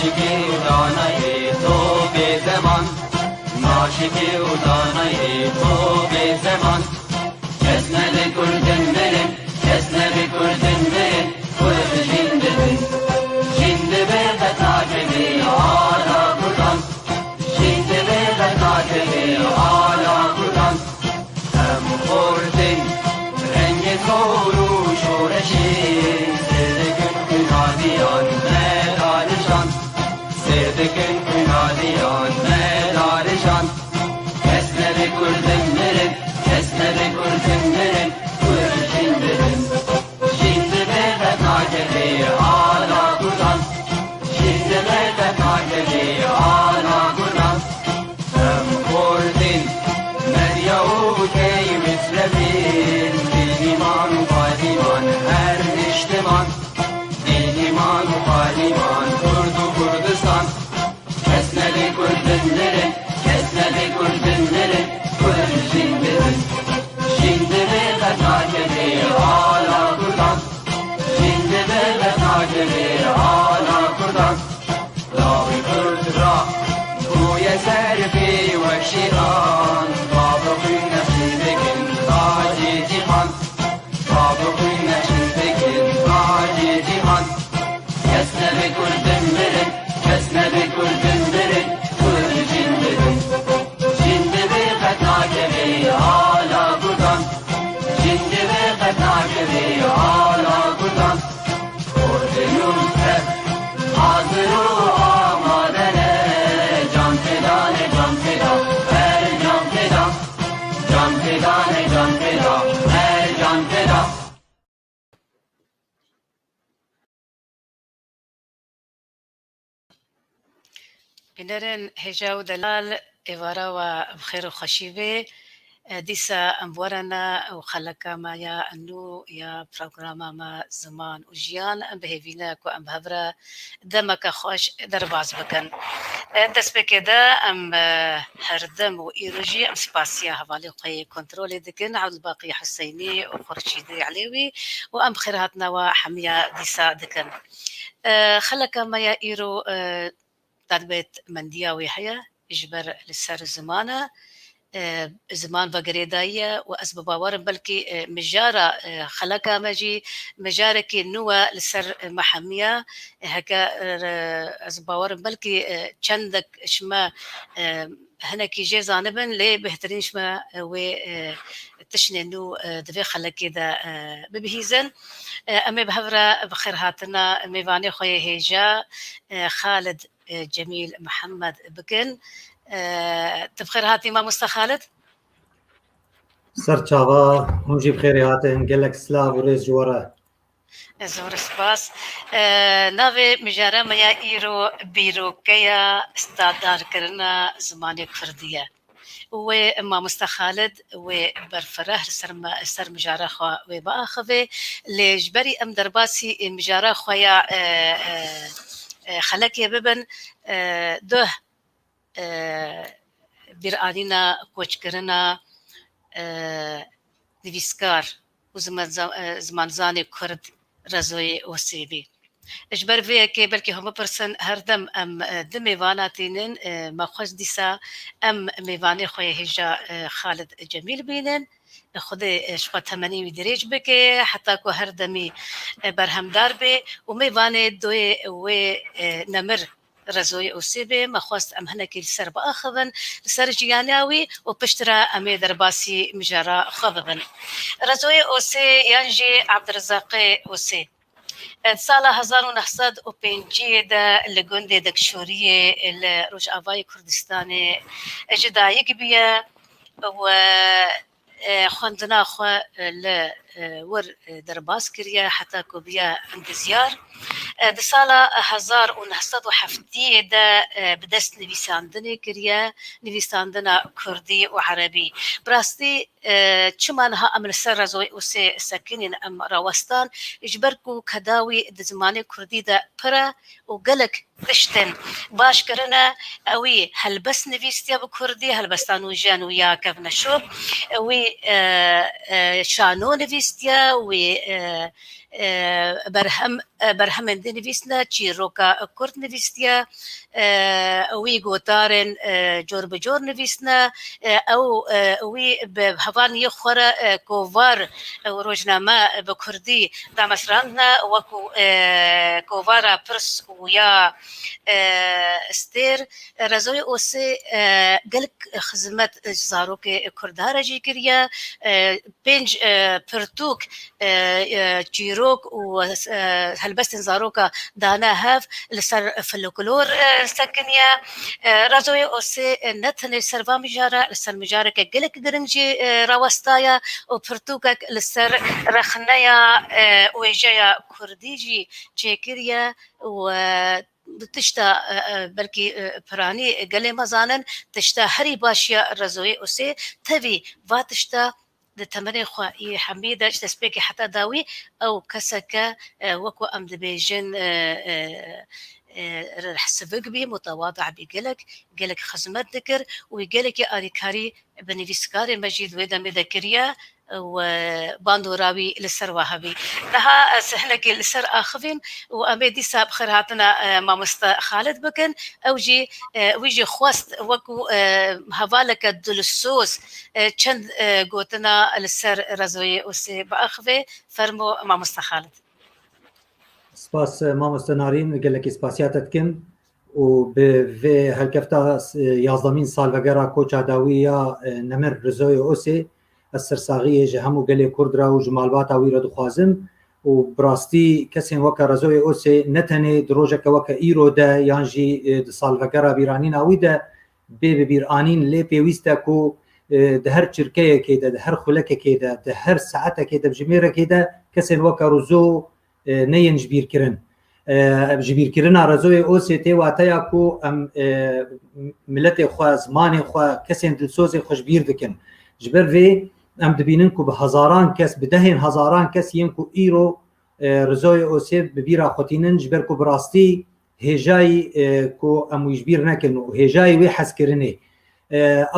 ناشکی و دانای تو به زمان ناشکی و دانای تو به زمان کس نبی کردن برن کس نبی کردن برن کرد جنده بن جنده به تاجبی آلا کردن جنده به تاجبی آلا کردن هم خوردن رنگ کورو شورشی سردکن کنادیان مدارشان سردکن کنادیان مدارشان کس نبی کردن برن کس نبی کردن برن کرد جنده بن جنده به تاجبی آلا کردن جنده به تاجبی آلا کردن هم خوردن مریو کی مثلبین دیمان و قادیمان هر اجتمان دیمان و قادیمان کرد و کردستان کس نبی کردن برن کس نبی کردن برن کرد جنده بن جنده به تاجبی آلا کردن جنده به تاجبی آلا کردن لاوی کرد را گوی سرفی و شیران بابقی نشین بکن تاجی جیهان بابقی نشین بکن تاجی جیهان کس نبی کردن برن کس نبی کردن برن کرد جنده بن جنده به تاجبی آلا کردن جنده به تاجبی آلا کردن کردنون حاضر و آمادنه جان فدانه جان فدا هر جان فدا جان فدانه جان فدا هر جان فدا بنرن هجا و دلال ایوارا و بخیر و خشیبه دیسا امورنا و خلقا ما یا انو یا پروگراما ما زمان و جیان ام بهوینا کو ام بهبرا دمک خوش در باز بکن دست بکده ام هردم و ایروجی ام سپاسیا حوالی قوی کنترول دکن عبد الباقي حسینی و خورشیدی علیوی و ام خیراتنا و حمیا دیسا دکن خلقا ما یا ایرو تربيت مندية ويحيى إجبر للسر زمانة زمان بقريداية وأسباب ورم بلكي مجارة خلقا مجي مجارك نوى للسر محمية هكا أسباب ورم بلكي چندك شما هناكي جي زانبن لي بهترين شما و تشننو دفي خلقي دا ببهيزن أمي بهفرة بخير هاتنا ميواني خويا هيجا خالد جميل محمد بكن تبخير هاتي ما مستخالد سر چاوا همجی بخیری هاتن گلک سلاو و ریز جواره زور سپاس ناوی مجاره میا ایرو بیروکیا استادار کرنا زمانی کردیه و ما مستخالد و برفره سر مجاره خوا و باخوه لجبری ام درباسی مجاره خویا خلقی ببن ده بیرانینا کوچ کرنا نویسکار و زمانزانی کرد رزوی وسیبی اجبر وی که بلکه هم پرسن هر دم ام دم میواناتینن ما خوش دیسا ام میوانی خوی هجا خالد جمیل بینن خود شقا تمنی میدریج بکه حتی که هر دمی برهمدار به و میوانی دوی و نمر رزوی اوسیبه ما خواست ام هنکی لسر باخذن لسر جیاناوی و پشترا امی درباسی مجرا خذبن رزوی اوسی یانجی عبدالرزاق اوسی سال 1905 ده لگوند دکشوری لروج آوای کردستان جدایی بیا و خواندنا خو ور درباس کریه حتی که بیا انتظار ده سال 1907 ده بدست نویساندن کریه نویساندن کردی و عربی براستی چمانها امر سر رزوی اوسی ساکنین ام راوستان اجبرکو کداوی ده زمان کردی ده پرا و گلک تشتن باش كرنا اوي هلبس نفيستيا بكردي هلبستانو جانو يا كفنا شوب وي شانو نفيستيا وي برهم نفيسنا تشيروكا كرد نفيستيا وي غوتارن جور بجور نفيسنا او وي بهفان يخورا كوفار روجنامه بكردي دامسراندنا وكو كوفارا برس ويا استير رزوي اوسي قلك خدمت زاروك كردها جي كريا بنج برتوك جيروك وهلبستن زاروكا دانا هاف لسر فلوكلور سكنيا رزوي اوسي نتن سرفا مجارة لسر مجارة قلك قرنجي راوستايا وبرتوكك لسر رخنايا ويجايا كرديجي جي كريا و تشتا بلكي براني قلي مزانن تشتا هري باشيا رزوي اوسي تبي فاتشتا لتمرين خوائي حميدة تسبيكي حتى داوي او كسكا وكو ام دبيجن حسبك بي متواضع بيقلك خزمت ذكر ويقلك يا اريكاري بنفيسكاري مجيد ويدا مذكريا وباندوراوي لسر وهابي لها سهلك لسر آخفين وأميدي ساب خيراتنا ما خالد بكن أوجي ويجي خواست وكو هفالك الدلسوس چند قوتنا لسر رزوي وسي بأخفي فرمو ما خالد سپاس مامۆستا نارین gelekî spasiyat dikim û bi vê helkefta 11 salvegera koça dawî ya Nemir Rizoyê Osê ez sersaxiyê ji hemû gelê Kurd re û ji malbata wî re dixwazim û bi rastî kesên weke Rizoyê Osê ne tenê di rojeke weke îro de yan jî di salvegera bîranîna wî de bê bibîranîn lê pêwîst e ku di her çirkeyekê de di her xulekekê de di her saetekê de bi jimêrekê de kesên weke Rizo neyên ji bîrkirin ji bîrkirina Rizoyê Osê tê wateya ku em miletê xwe zimanê xwe kesên dilsozê xwe ji bîr dikin ji ber vê em dibînin ku bi hezaran kes bi dehên hezaran kes yên ku îro Rizoyê Osê bi bîra xwetînin ji ber ku bi rastî hêjayî ku em wî ji bîr nekin û hêjayî wê hezkirinê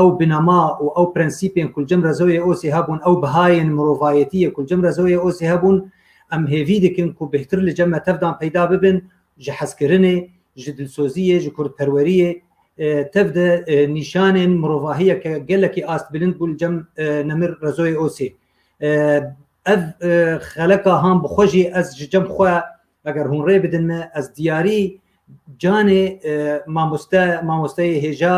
ew binema û ew prensîpên ku cem Rizoyê Osê hebûn ew bihayên mirovayetiyê ku cem Rizoyê Osê hebûn em hêvî dikin ku bêhtir li cem me tevdan peyda bibin ji hezkirinê ji dilsoziyê ji kurdperweriyê tev de nîşanên mirovahiyeke gelekî astbilind bû li cem Nemir Rizoyê Osê ev xeleka han bi xwe jî ez ji cem xwe eger hûn rê bidin me ez diyarî canê mamosteyê hêja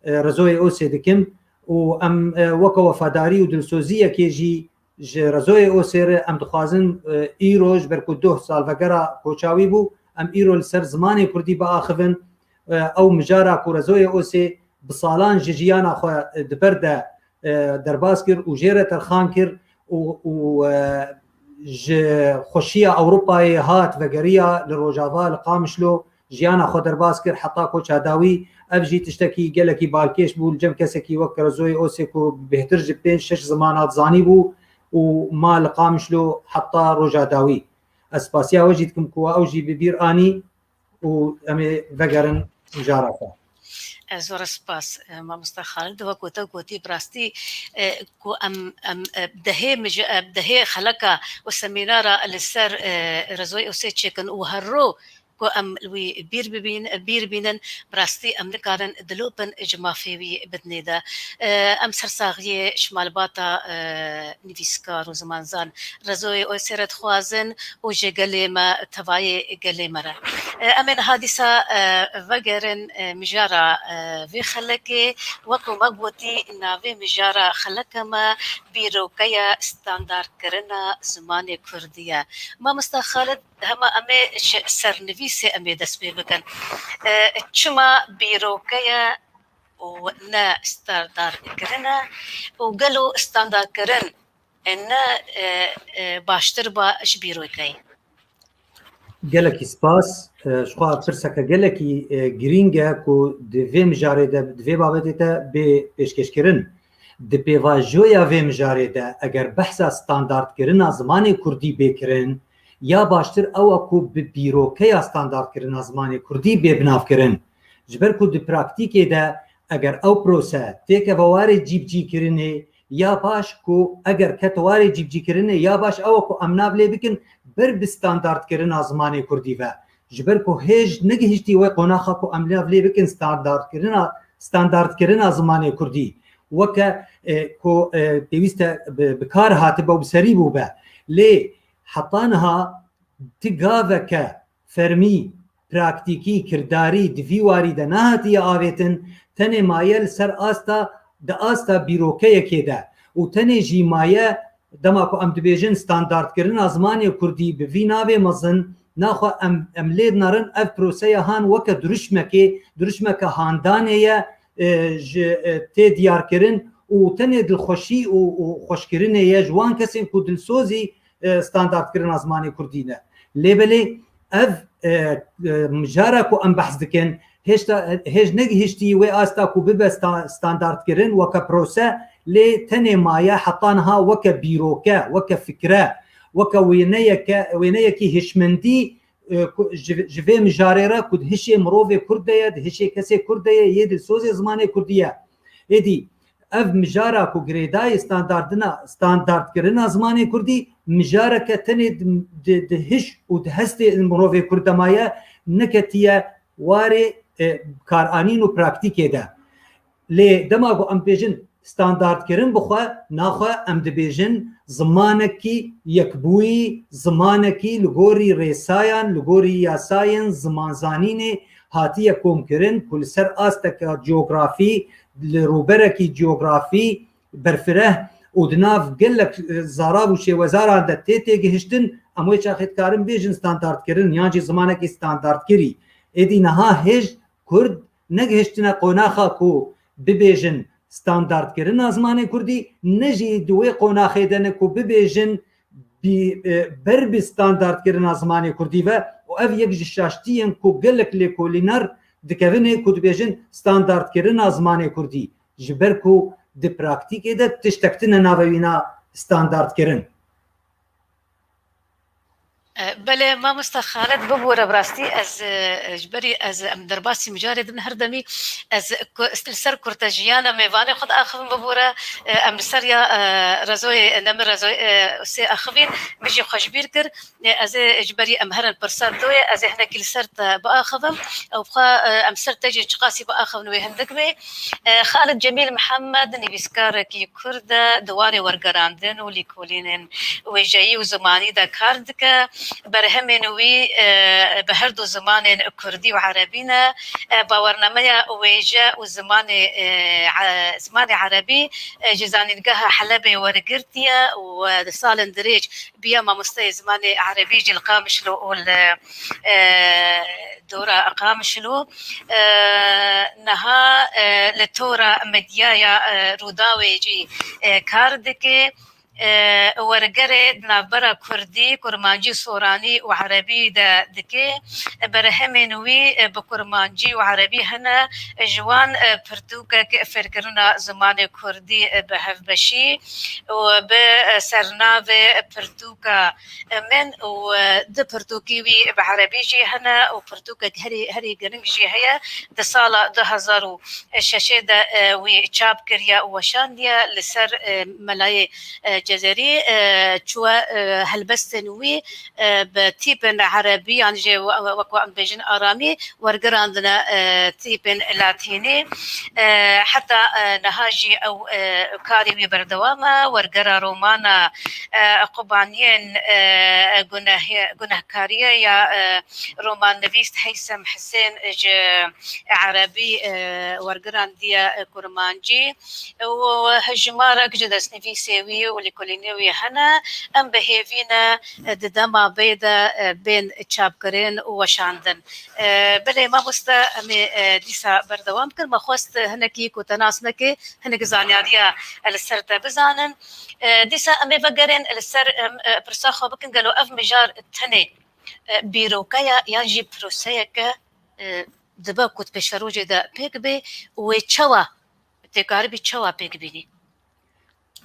Rizoyê Osê dikim û em weke wefadarî û dilsoziyekê jî ji Rizoyê Osê re em dixwazin îro ji ber ku 2 salvegera koçawî bû em îro li ser zimanê Kurdî biaxivin ew mijara ku Rizoyê Osê bi salan ji jiyana xwe di ber de derbas kir û jê re terxan kir û ji xweşiya Ewropayê hat vegeriya li Rojava li Qamişlo jiyana xwe derbas kir heta koça dawî ev jî tiştekî gelekî balkêş bû li cem kesekî wek Rizoyê Osê ku bêhtir ji 5-6 zimanat zanî bû û ma li Qamişlo heta roja dawî ez spasiya we jî dikim ku ew jî bi bîr anî û em ê vegerin mijara xwe زۆر سپاس مامۆستا خالد وەکو تە گوتی بڕاستی کو ئەم دەهەیە خەلەکە و سەمینارە لەسەر Rizoyê Osê çêkin û herro ku em wî bîr bînin birastî em nikarin dilopin ji mafê wî bidnê de em sersaxiyê ji malbata nivîskar û zimanzan Rizoyê Osê re dixwazin û ji gelê me tevayê gelê me re em ê niha dîsa vegerin mijara vê xelekê wekû me gotî navê mijara xeleka me bîrokeya standardkirina zimanê Kurdî ye Mamosta Xalid hema em ê sernivîsê em ê dest pê bikin çima bîrokeya û ne standardkirine û gelo standardkirin ne baştir ba ji bîrokeyê gelekî spas ji xwe pirseke gelekî girîng e ku di vê mijarê de di vê babetê te bê pêşkêşkirin di pêvajoya vê mijarê de eger behsa standardkirina zimanê Kurdî bêkirin یا باشتر ئەوە کو بیرۆکەیە ستانداردکردنا زمانی کوردی بێبناوکردن ji ber ku di praktîkê de eger ew prose têke warê cîbcîkirinê ya baş ku eger ket warê cîbcîkirinê ya baş ew ku em nav lê bikin ber bi standardkirina zimanê Kurdî ve ji ber ku hêj negihîştî wê qonaxa ku em nav lê bikin standardkirina zimanê Kurdî weke ku pêwîst e bi kar hatibe bi serî bû be lê heta niha ti gaveke fermî praktîkî kirdarî divî warî de nehatiye avêtin tenê maye li ser asta di asta bîrokeyekê de û tenê jî maye dema ku em dibêjin standardkirina zimanê Kurdî bi vî navê mezin naxwe em lê narin ev proseya han weke duruşmeke handanê ye ji tê diyarkirin û tenê dilxweşî û xweşkirinê ye ji wan kesên ku dilsozî standardkirina zimanê Kurdî ne lêbelê ev mijara ku em behs dikin hêj negihîştî wê asta ku bibe standardkirin weke prose lê tenê maye heta niha weke bîroke weke fikre weke wêneyekî hişmendî ji vê mijarê re ku hişê mirovê Kurd de ye di hişê kesê Kurd de ye yê dilsozê zimanê Kurdî ye êdî ev mijara ku girêdayê standardkirina zimanê Kurdî mijareke tenê di hiş û di hestê mirovê Kurd de maye neketiye warê karanîn û praktîkê de lê dema ku em bêjin standardkirin bixwe naxwe em dibêjin zimanekî yekbûyî zimanekî li gorî rêsayan li gorî yasayên zimanzanînê hatiye komkirin ku li ser asteka coğrafî li rûberekî coğrafî berfireh û di nav gelek zarav û şêwezaran de tê gihiştin em wê çaxê dikarin bêjin standardkirin yan jî zimanekî standardkirî êdî niha hêj Kurd negihiştine qonaxa ku bibêjin standardkirina zimanê Kurdî ne jî di wê qonaxê de ne ku bibêjin ber bi standardkirina zimanê Kurdî ve û ev yek ji şaştiyên ku gelek lêkolînar dikevin ku dibêjin standardkirina zimanê Kurdî ji ber ku di praktîkê de tiştek tune navewîna standardkirin. بله ما مستخالت ببوره براستی از جبری از ام درباسی مجارد من هردمی از سر کرتاجیانا میوان خود آخرین ببوره ام سر یا رزوی نم رزوی سه آخرین میشه خوشبیر کر از جبری ام هرن پرسان دوی از هنگ کل سر تا بآخرم او بخا ام سر تجی چقاسی بآخرم وی هندک به خالد جمیل محمد نویسکار کی کرد دواری ورگراندن و لیکولینن و جایی و زمانی دا کارد که برهمنوی به هر دو زمان کردی و عربینا باورنامه ویجا و زمان عربی جزانیدگاه حلب ورگرتیا و سال اندریج بیا ما مستوى زمان عربي جي القامشلو دورة قامشلو نها لتورا مديايا روداوي جي كاردكي ورگره نابرا کردی کرمانجی سورانی و عربی دکه برهمنوی بکرمانجی و عربی هنه جوان پرتوکه که فرکرنا زمان کردی به هفبشی و به سرناو پرتوکه من و ده پرتوکی وی به عربی جی هنه و پرتوکه هری گرنگ جی هیا ده سال 2006 ده وی چاپ کریا و شاندیا لسر ملای جزائري شو هالبستنوي بتيبن عربي يعني جي وكو ام بيجن ارامي ورقراندنا تيبن لاتيني حتى نهاجي او كاريمي بردوامه ورقرا رومانا قبانيين جنهكاريه يا رومان نفيست هيثم حسين عربي ورقرانديا كرمانجي وهجمارك جدس نفيسيوي ولكولينيوي هنا ام بهيفينا ددما بيدا بين تشابكرين وشاندن بلي ما مستا امي ديسا بردوام كل ما خوست هنكي كوتناسنكي هنك زانياريا السرت بزانن ديسا امي بقرين السر برساخو بكن قالوا اف مجار التني بيروكايا ياجي بروسيكا دبا كوت بشروجي دا بيكبي ويتشوا تكاربي تشوا بيكبيني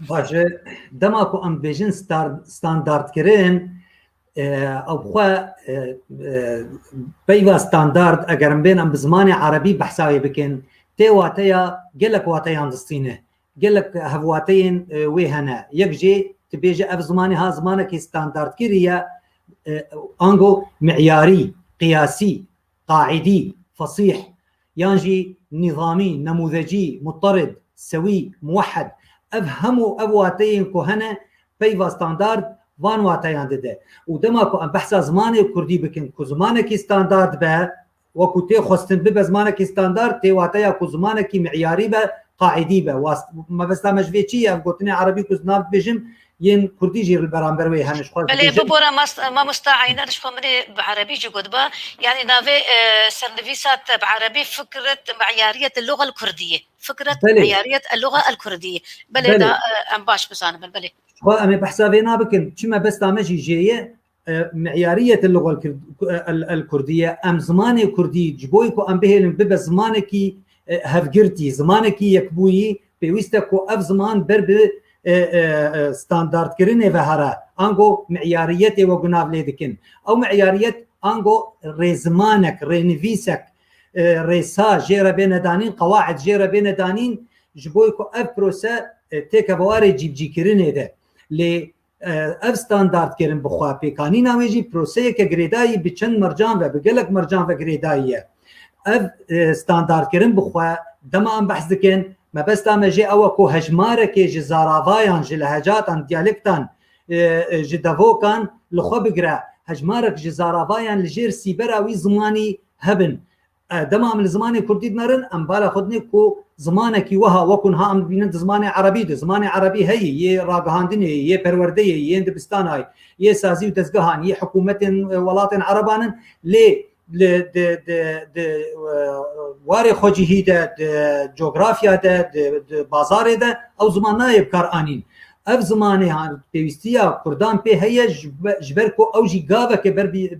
باشه دما کو ام بيجن ستاندارد کرن او بخوا بيوا ستاندارد اگرم بين ام بزمان عربي بحثاوي بكن تي واتيا قالك واتيا دستينه قالك هفواتين ويهنا يكجي تبيجي اف زماني ها زمانك ستاندارد كيريا انغو معياري قياسي قاعدي فصيح يانجي نظامي نموذجي مضطرد سوي موحد افهموا ابواتين كهنا بيوا ستاندارد وان واتيان دده ودماكو ام بحثا زماني كردي بكن كو زمانك ستاندارد با وكو تي خستن بب زمانك ستاندارد تي واتيا كو زمانك معياري با قاعدي با ما بس مجفيتشي ام قلتني عربي كو زناب بجم ين كردي جير البرامبر وي هنش خو بله ببورا ما مستعينه نشخو من بعربي جودبا يعني نافي سيرفيسات بعربي فكره معياريه اللغه الكرديه فكره معياريه اللغه الكرديه بله دا ام باش بسانه بله خو ام بحسابينا بكن كما بس تامجي جيه معياريه اللغه الكرديه ام زماني كردي جبويكو ام بهلن بب زمانكي هفجرتي زمانكي يكبوي بيوستكو اف زمان برب ستاندارد كرينه وهرا انغو معياريه وغناف ليدكن او معياريه انغو ريزمانك رينفيسك ريسا جيرا بين دانين قواعد جيرا بين دانين جبويكو اف بروسا تيكا بواري جيبجي كرينه ده ل اف ستاندارد كرين بخوا بيكاني ناويجي بروسا كغريداي بچن مرجان و بقلك مرجان و غريداي اف ستاندارد كرين بخوا دما ام بحث دكن ما بس تامجي اوكو هجمارك جزاراوايان جلهجاتان ديالكتان جدافوكان لخو بقرا هجمارك جزاراوايان لجير سيبراوي زماني هبن دما من زماني كردي نرن ام بالا خدني كو زمانك وها وكن ها ام بينت زماني عربي ده زماني عربي هي ي راغهاندني ي پروردي ي اندبستاناي ي سازي ودزغهان ي حكومه ولات عربان لي د واري خوجي ده جغرافيا ده بازار ده او زمانه بكار انين اف زمانه ها بيستيا كردان بي هي جبركو او جي غابه كبر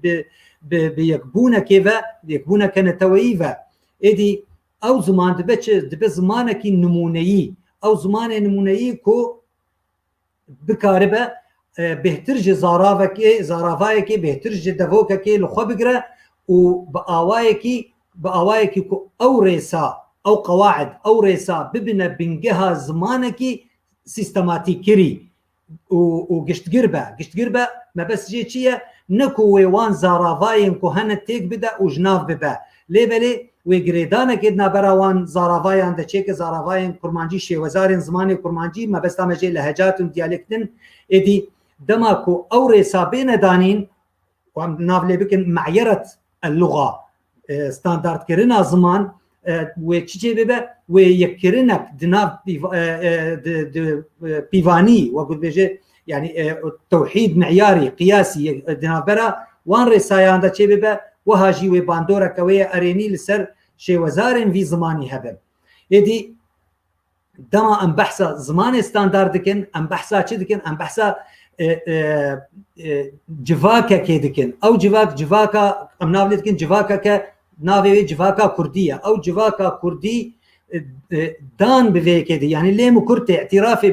بيكبونه كيفا يكبونه كنتويفا ادي او زمان دبه زمانك نمونهي او زمان نمونهي كو بكاربه بهتر زارافاكي بهتر دفوككي لخو بقرا وباوايكي كو او ريسا او قواعد او ريسا ببنى بنجها زمانكي سيستماتيكري وقشت قربه ما بس جيتشيه نكو ويوان زارافاين كو هنتيك بدا وجناف ببا ليبلي ويغريدانا كدنا براوان زارافاين دا تشيك زارافاين كرمانجي شي وزارين زماني كرمانجي ما بس تامجي لهجات ديالكتن ادي دماكو او ريسابين دانين ونافلي بكن معيره اللغه ستاندارد كرنا زمان وتشي ببا ويكرنك دناف بيفاني وقول بيجي يعني توحيد معياري قياسي دنابرا وان رسايان دا تشي ببا وهاجي وباندورا كويه اريني لسر شي وزارين في زماني هبل يدي دما ام بحثا زمان ستاندارد كن ام بحثا تشدكن ام بحثا جواكا كيدكن او جواكا ام نافلتكن جواكا ك نافي جواكا كرديه او جواكا كردي دان بفيك دي يعني ليه مكرت اعترافي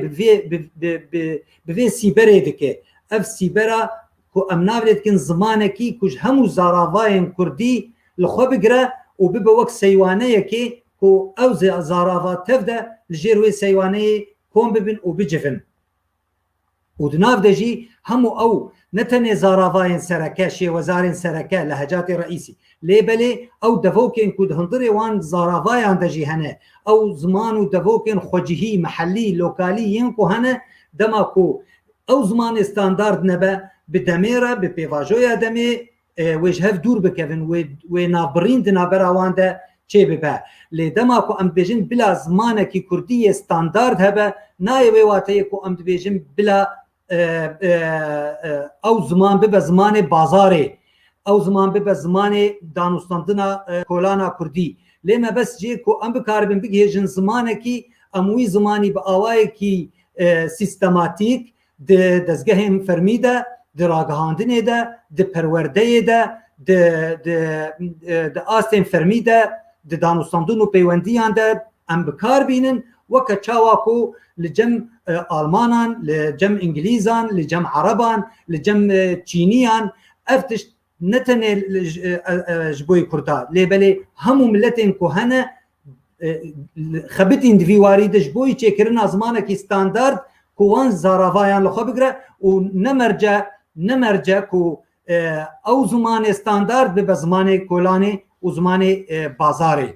بفي سيبري دك اف سيبرا كو امنابلت كن زمانكي كوج همو زارافاين كردي لخو بقرا وببا وقت سيوانيه كي كو او زارافات تبدا لجيروي سيوانيه كون ببن وبجفن ودناف دجي همو او نتني زارافاين سركا شي وزارين سركا لهجات رئيسي ليبلي او دفوكين كود هندري وان زارافايان دجي هنا او زمانو دفوكين خوجهي محلي لوكالي ينكو هنا دماكو او زمان ستاندارد نبا بدميره ببيفاجويا دمي وجهف دور بكفن ونابرين دنابرا واندا چه ببا لدماكو ام بيجن بلا زمانكي كرديه ستاندارد هبا نايوي واتيكو ام بيجن بلا او زمان ببا زمان بازاري او زمان ببا زمان دانوستاندنا كولانا كردي لما بس جيكو ام بكاربن بيجن زمانكي اموي زماني باوايكي سيستماتيك دزگهم فرمیده دراگهاندنه ده پرورده ده آستین فرمیده دانوستاندون و پیوندیان ده ام بکار بینن وەکە چاواکۆ لە جەم ئالمانان لە جەم ئینگلیزان لە جەم عەرەبان لە جەم چینیان ئەف تشت نەتەنێ ji بۆی کورتا لێبەلێ هەموو ملەتێن کو هەنە خەبتین دویواری دژ بۆی چێکردنا زمانێکی ستاندارد کو وان زاراڤایان لەخۆ بگرە و نەمەرجە کو ئەو زمانێ ستاندارد ببە زمانێ کۆلانێ و زمانێ بازارێ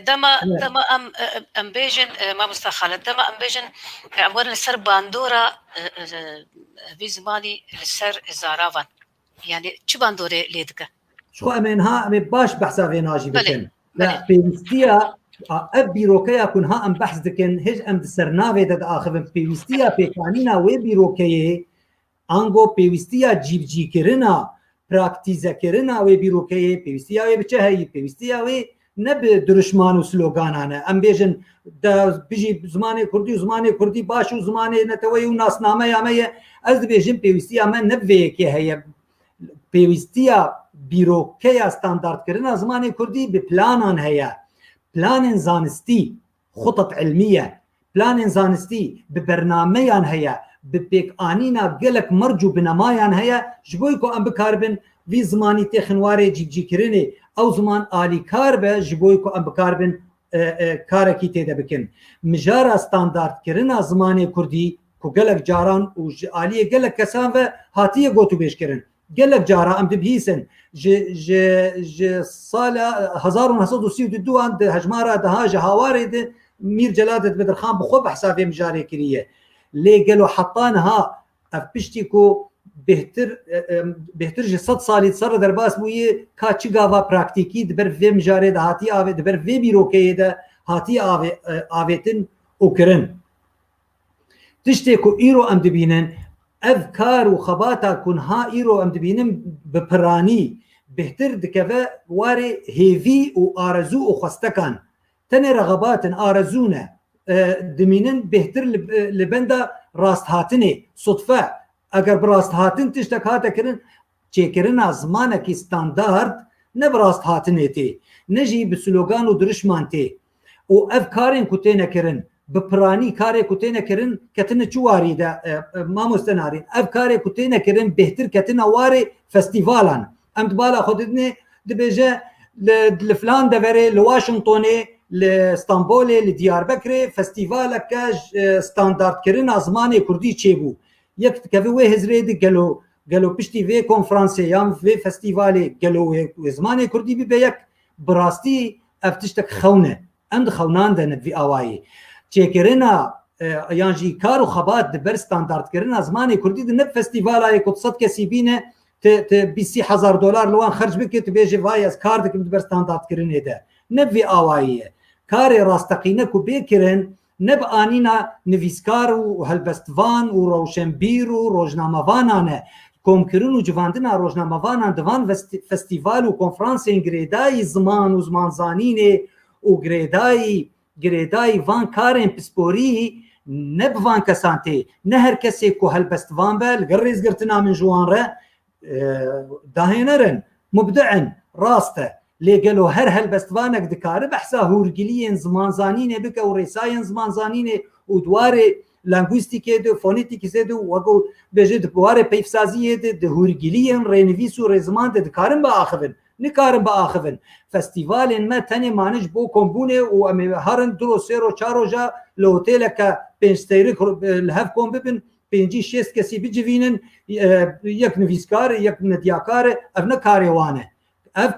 دما ام بيجن ما مستخالف دما ام بيجن امور لسر باندورا في زماني لسر زارافان يعني چه باندوره ليدك شو امنها ام باش بحثا في ناجي بكن لا بيستيا اب بيروكيا كنها ام بحث دكن هج ام سرناوي دد اخر بيستيا بيكانينا وي بيروكيه انغو بيستيا جيبجي كرنا براكتيزا كرنا وي بيروكيه بيستيا وي بچهي بيستيا وي نب درشمان و سلوگانانه ام بیژن دا بيجي زمانه كردي و زمانه كردي باش و زمانه نتوي و ناسنامه يامه از بیژن پیوستیا من نبوي که هي پیوستیا بیروکیا ستاندارد كرنا زمانه كردي بپلانان هي بلان زانستي خطط علميه بلان زانستي ببرنامجان هي ببيك انينا قلك مرجو بنمايان هي جبويكو ام بكاربن في زماني تخنواري جيبجي كرني او زمان آلی کار به جبوی کو ام بکاربن کار کی تیده بکن مجارا ستاندارد کرنا زمان کردی کو گلک جاران و آلی گلک کسان و هاتیه گوتو بیش کرن گلک جارا ام دبیسن ج سال 1932 اند هجمارا ده جهواری ده میر جلادت بدرخان بخو بحسابه مجاری کریه لگلو حطانها افبشتی کو بهتر جه 100 سالی سر در باس بویه کا چی گاوا پراکتیکی دبر وی مجاره ده هاتی آوه دبر وی بیروکه ده هاتی آوهتن او کرن تشتی که ایرو ام دبینن اف کار و خباتا کنها ایرو ام دبینن بپرانی بهتر دکوه واره هیوی و آرزو و خستکان تنه رغباتن آرزونه دمینن بهتر لبنده راست هاتنه صدفه اگر براست هاتن تشتک هاته کرن چیکرن زمانه کی ستاندارد نه براست هاتنه تی نجی بسلوگان و درشمان تی او افکارین کتی نکرن بپرانی کاری کتی نکرن کتن چواری ده ما مستنارین افکاری کتی نکرن بهتر کتن واری فستیوالان ام دبالا خودتنه دبیجه لفلان دوره لواشنطونه لستانبول لدیاربکر فستیوال کاج ستاندارد کرن زمانه کردی چی بو یک کفی وی هزرید گلو پشتی وی کنفرانسی یا وی فستیوالی گلو زمانی کردی بی یک براستی افتشتک خونه اند خونان دند وی آوایی چیکرنا یانجی کار و خبات دبر ستاندارد کرنا زمانی کردی دنب فستیوالای کد صد کسی بینه ت $20,000 لوان خرج بکی تبیجی وای از کار دکم دبر ستاندارد کرنه ده نب وی آوایی کار راستقینه کو بیکرن نب آنینا نویسکار و هلبستوان و روشنبیر و روزنامه‌وانانه کمکرون و جواندنا روزنامه‌وانان دوان فستیوال و کنفرانس گریدای زمان و زمانزانینه و گریدای وان کارن پسپوری نب وان کسانته نه هر کسی که هلبستوان به لگریز گرتنا من جوان ره داهنرن مبدعن راسته لگلو هر هلبستوانک دکاره بحثا هورگلیین زمانزانینه بکه و ریساین زمانزانینه و دواره لنگویستیکه ده فونیتیکیزه ده وگو بجه دواره پیفسازیه ده هورگلیین رینویس و ریزمان ده دکارن با آخفن نکارن با آخفن فستیوالین ما تنی مانج بو کمبونه و امی هرن درو سیرو چارو جا لوتیل که پنجتیرک لحف کن ببین پنجی شیست کسی بجوینن یک نویسکار یک ندیاکار اف نکاری وانه اف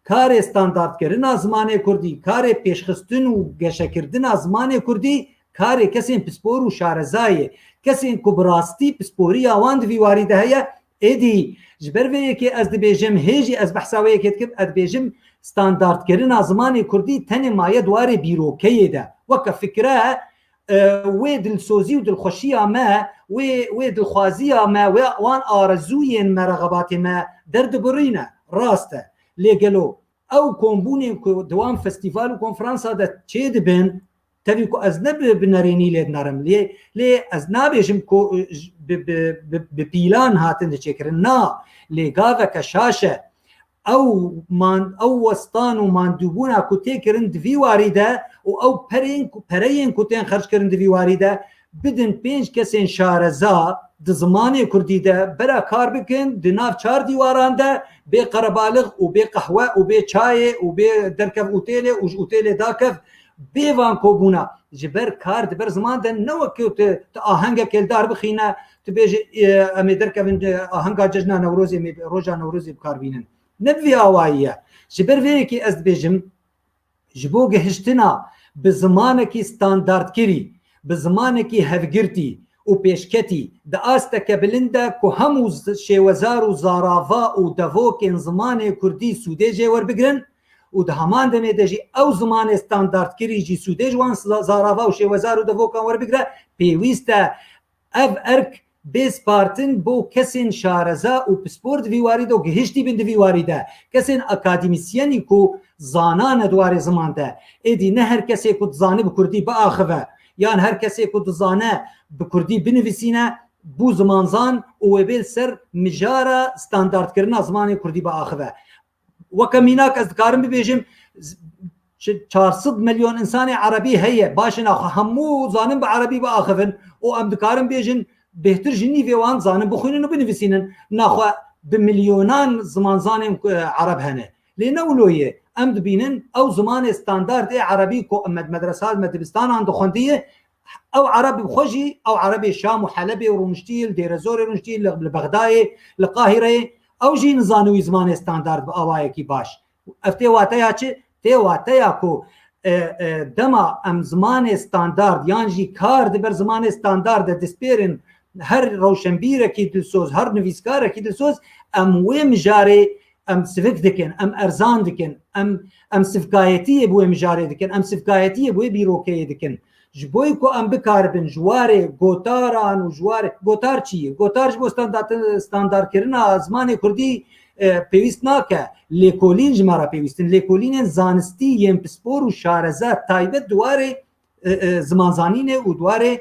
کار استاندارد کردن زمانه کردی کار پیشخستن و گشکردن زمانه کردی کار کسی پسپور و شارزای کسی کبراستی پسپوری آواند ویواری دهیا ایدی جبروی که از دبیجم هیجی از بحثاوی که تکب از بیجم استاندارد کردن زمانه کردی تن مایه دواره بیروکیه ده وکا فکره وی دلسوزی و دلخوشی ما وی دلخوازی ما وان آرزوی مرغبات ما درد برینه راسته لگلو او کمبونی که دوام فستیوال و کنفرانسا ده چه دبن تبی که از نب بنرینی لید نرم لی از نبیشم که بپیلان هاتن ده چه کرن نا لگاوه که شاشه او وستان و ماندوبونا کو تێکردن دوی واریدە و ئەو پەرەیەن کو تێن خەرجکردن دوی واریدە بدن 5 کەسێن شارەزا di zimanê Kurdî de bera kar bikin di nav 4 dîwaran de bê qerebaliq û bê qehwe û bê çayê û bê derkev ûtêlê û ji ûtêlê dakev bê van kobûna ji ber kar di ber ziman de ne wekî tu ahengek êldar bixîne tu bêjî em ê derkevin ahenga cejna Newrozê roja Newrozê bikarbînin ne vî awayî ye ji ber vê yekî ez dibêjim ji bo gihiştina bi zimanekî standardkirî bi zimanekî hevgirtî û pêşketî di asteke bilind de ku hemû şêwezar û zarava û devokên zimanê Kurdî Sûdê jê werbigirin û di heman demê de jî ew zimanê standardkirî jî Sûdê ji wan zarava û şêwezar û devokan werbigire pêwîst e ev erk bê spartin bo kesên şareza û pispor di vî warî de û gihîştî bin di vî warî de kesên akademîsyenî ku zanan e dwarê ziman de êdî ne her kesê ku dizanî bi Kurdî biaxive yan her kesê ku dizane bi Kurdî binivîsîne bû zimanzan û wê bê ser mijara standardkirina zimanê Kurdî biaxive weke mînak ez dikarim bibêjim 400 milyon insanê Erebî heye başin hemû zanin bi Erebî biaxivin û em dikarin bêjin bêhtir ji nîvê wan zanin bixwînin û binivîsînin naxwe bi milyonan zimanzanên Ereb hene lê ne wilo em dibînin ew zimanê standard ê Erebî ku medresa medibistanan dixwendiye ew Erebî xwe jî ew Erebê Şam û Helebê û Rûniştî li Dêrezorê Rûniştî li Bexdayê li Qahireyê ew jî nizanî wî zimanê standard bi awayekî baş ev tê wateya çi tê wateya ku dema em zimanê standard yan jî kar diber zimanê standard de destpêrin her rewşenbîrekî dilsoz her nivîskarekî dilsoz em wê mijarê em sivik dikin em erzan dikin em sivkayetiyê bu wê mijarê dikin em sivkayetiyê bu wê bîrokeyê dikin ji bo ku em bikaribin ji warê gotaran û ji warê gotar çi ye gotar ji bo standardkirina zimanê Kurdî pêwîst nake lêkolîn ji me re pêwîstin lêkolînên zanistî yên pispor û şareza taybet di warê zimanzanînê û di warê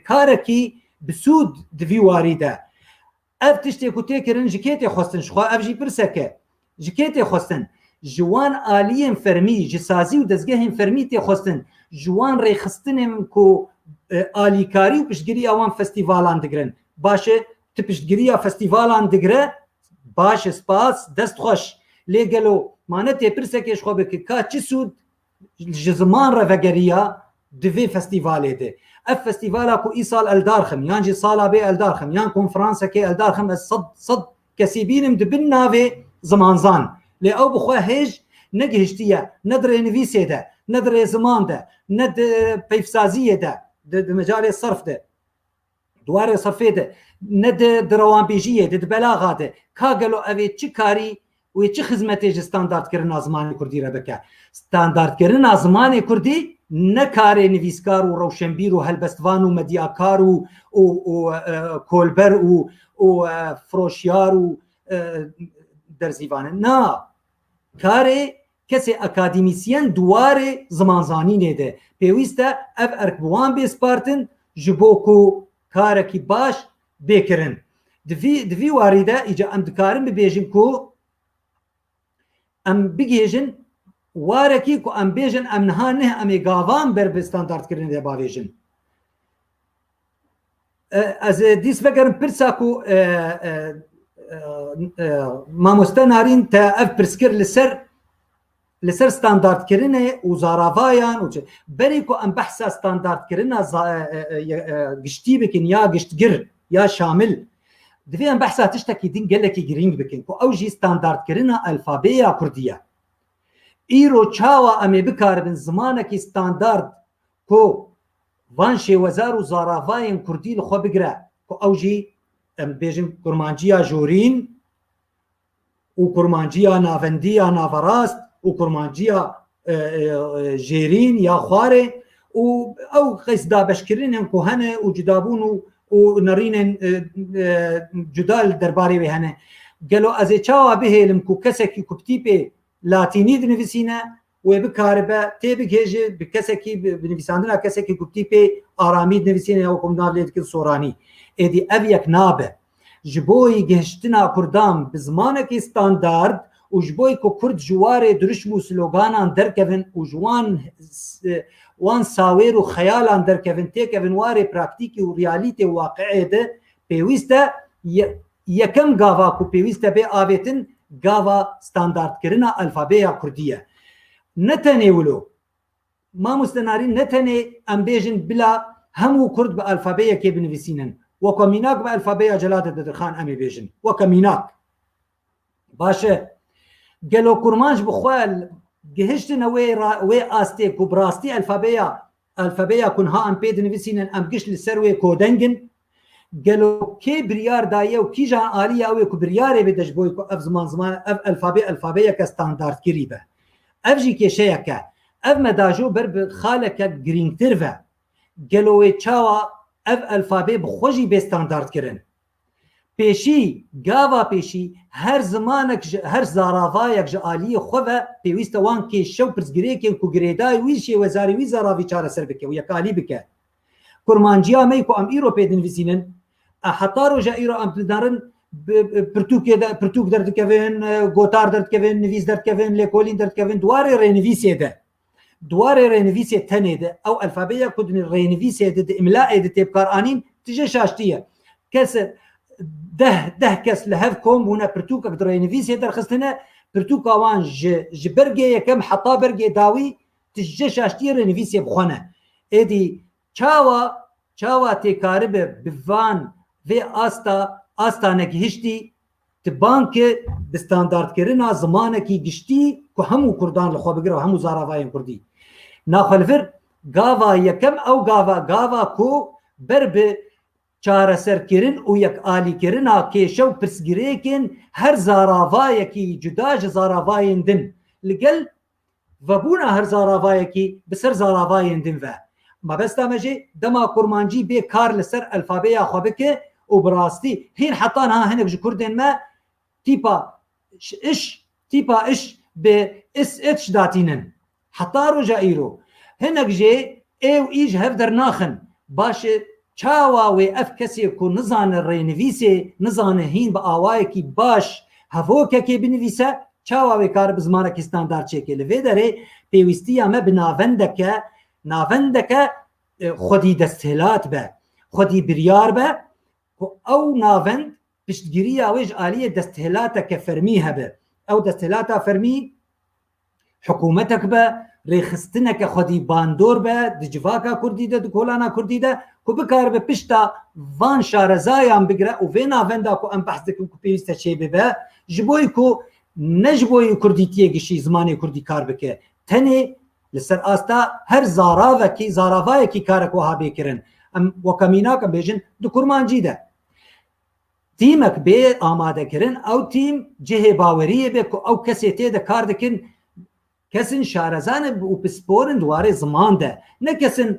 karekî bi sûd di vî warî de ev tiştê ku têkirin ji kê tê xwestin ji xwe ev jî pirseke ji kê tê xwestin ji wan aliyên fermî ji sazî û dezgehên fermî tê xwestin ji wan rêxistinên ku alîkarî û piştgiriya wan festîvalan digirin baş e tu piştgiriya festîvalan digire baş e spas dest xweş lê gelo mane tê pirsekê ji xwe bike ka çi sûd ji ziman re vegeriya di vê festîvalê de ev festîvala ku îsal eldarxim yan jî sala bê eldarxim yan konferansekê eldarxim ez sed kesî bînim dibin navê zimanzan lê ew bi xwe hêj ne gihiştiye ne di rênivîsê de ne di rêziman de ne di peyvsaziyê de di mecalê serf de di warê serfê de ne di rewanbêjiyê de di belaxa de ka gelo ev ê çi karî wê çi xizmetê ji standardkirina zimanê Kurdî re bike standardkirina zimanê Kurdî ne karê nivîskar û rewşenbîr û helbestvan û medyakar û kolber û firoşyar û derzîvanin na karê kesê akademîsyen di warê zimanzanînê de pêwîst e ev erk bi wan bêspartin ji bo ku karekî baş bêkirin di vî warî de îca em dikarin bibêjin ku em bigêjin warekî ku em bêjin em niha neh em ê gavan ber bi standardkirinê de bavêjin ez dîs vegerim pirsa ku mamoste Narîn te ev pirskir li ser standardkirinê û zaravayan û berê ku em behsa standardkirina giştî bikin ya giştgir ya şamil divê em behsa tiştekî din gelekî girîng bikin ku ew jî standardkirina alfabeya Kurdî ye îro çawa em ê bikaribin zimanekî standard ku van şêwezar û zaravayên Kurdî li xwe bigire ku ew jî em bêjin kurmanciya jorîn û kurmanciya navendî ya navarast û kurmanciya jêrîn ya xwarê û ew qesda beşkirinên ku hene û cudabûn û nerînên cuda li derbarê wê hene gelo ez ê çawa bihêlim ku kesekî ku tîpê latînî dinivîsîne wê bikaribe tê bigêje bi kesekî binivîsandina kesekî ku tîpê aramî dinivîsîne ya ku nav lê dikin soranî êdî ev yek nabe ji bo gihiştina Kurdan bi zimanekî standard وجبوي كو كرد جواري درشمو سلوغانان دركفن وجوان وان ساوير وخيالان دركفن تيكفن واري براكتيكي ورياليتي واقعي ده بيويستا يكم غاوا كو بيويستا بي آويتن غاوا ستاندارد كرنا الفابيا كردية نتني ولو ما مستنارين نتني امبيجن بلا همو كرد بالفابيا كي بنفسينن وكميناك بالفابيا جلالة الدرخان امي بيجن وكميناك باشه قالوا كرمانج بخوال جهشتنا وي استي كبراستي الفابيا كنها ام بيد نفسينن ام قش للسروي كودنجن قالوا كي بريار دايه وكي جان اليه او كبريار بدش بوي اف زمان اف الفابيا كستاندارد قريبه افجي كي شيكا اف مداجو برب خالك جرين ترفا قالوا تشاوا اف الفابي بخوجي بستاندارد كرن بيشي غاوا بيشي هر زمانك هر زارافايك جاليه خوفا بيويست وان كي شو برزغريكن كو غريداي ويشي وزاري وي زارافي چاره سربكه ويا كالي بك كرمانجيا ميكو ام ايرو بيدن فيسينن حطارو جايرو ام دارن برتوك درد كفين غوتار درد كفين نفيس درد كفين ليكولين درد كفين دواري رينفيسي ده دواري رينفيسي تنه ده او الفابيا كدن رينفيسي ده املاء ده تبكار انين تجي شاشتيه كس ده كس لهفكم هنا برتوك رينفيسي در خستنا برتوك وان جبرجي كم حطا برجي داوي تجي شاشتيه رينفيسي بخونه ادي چاوا تکارب بفان و آستا نگهشتی تبانک بستاندارد کرنا زمانه کی گشتی که همو کردان لخوا بگره و همو زاراوای کردی ناخلفر گاوا یکم او گاوا کو برب چاره سر کرن و یک آلی کرنا که شو پرسگیره کن هر زاراوای کی جداج زاراوای دن لگل و بونا هر زاراوای کی بسر زاراوای دن و ما بس تامجي دما كرمانجي بي كار لسر الفابيا خوبك وبراستي هين حطانها هنك جكردن ما تيبا اش ب اس اتش داتينن حطارو جايرو هنك جي ايو ايج هفدر ناخن باش چاوا وي اف كسي كو نزان الرينفيسي نزان هين باوايكي باش هفوكا كي بنفيسا چاوا وي كار بزمانك ستاندارد چيكي لفيدري بيوستيا ما بناوندك ناوندك خودی دستهلات به خودی بریار به او ناوند پشتگیری اویج آلیه دستهلات که فرمی هبه او دستهلات فرمی حکومتک به ریخستنک خودی باندور به دجواکا کردی ده دکولانا کردی ده که بکار به پشتا وان شارزایان بگره و وی ناوندا که ام بحث دکن که پیوسته چه به جبوی که نجبوی کردی تیگشی زمانی کردی کار بکه تنه لسر آستا هر زاراوای کی کارک وها بکرن ام وکمیناک بیجن دو کرمانجی ده تیمک به آماده کرن او تیم جه باوریه به او کسی ته ده کار دکن کسن شارزان و پسپورن دواره زمان ده نه کسن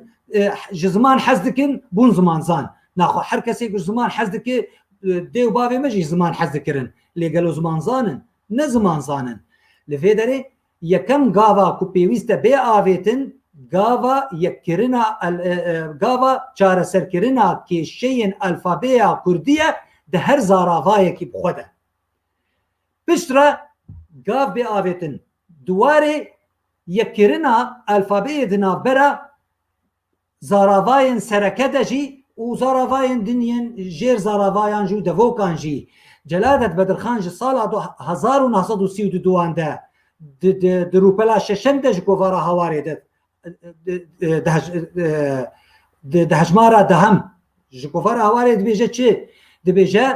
زمان حز دکن بون زمان زان ناخو هر کسی که زمان حز دکه دیو باوی مجی زمان حز دکرن لگلو زمان زانن نه زمان زانن لفیدره یکم گاوا کو پیوسته به آویتن گاوا یکرنا گاوا چاره سر کرنا که شین الفابیا کردیه ده هر زاراوای کی بخوده پشترا گاو به آویتن دواره یکرنا الفابیا دنابرا زاراوای سرکده جی و زاراوای دنین جیر زاراوایان جو دوکان جی جلالت بدرخان جی سال 1932 انده دروپلا ششم دج گوارا هواری ده هجمارا دهم جگوارا هواری دبیجه چه دبیجه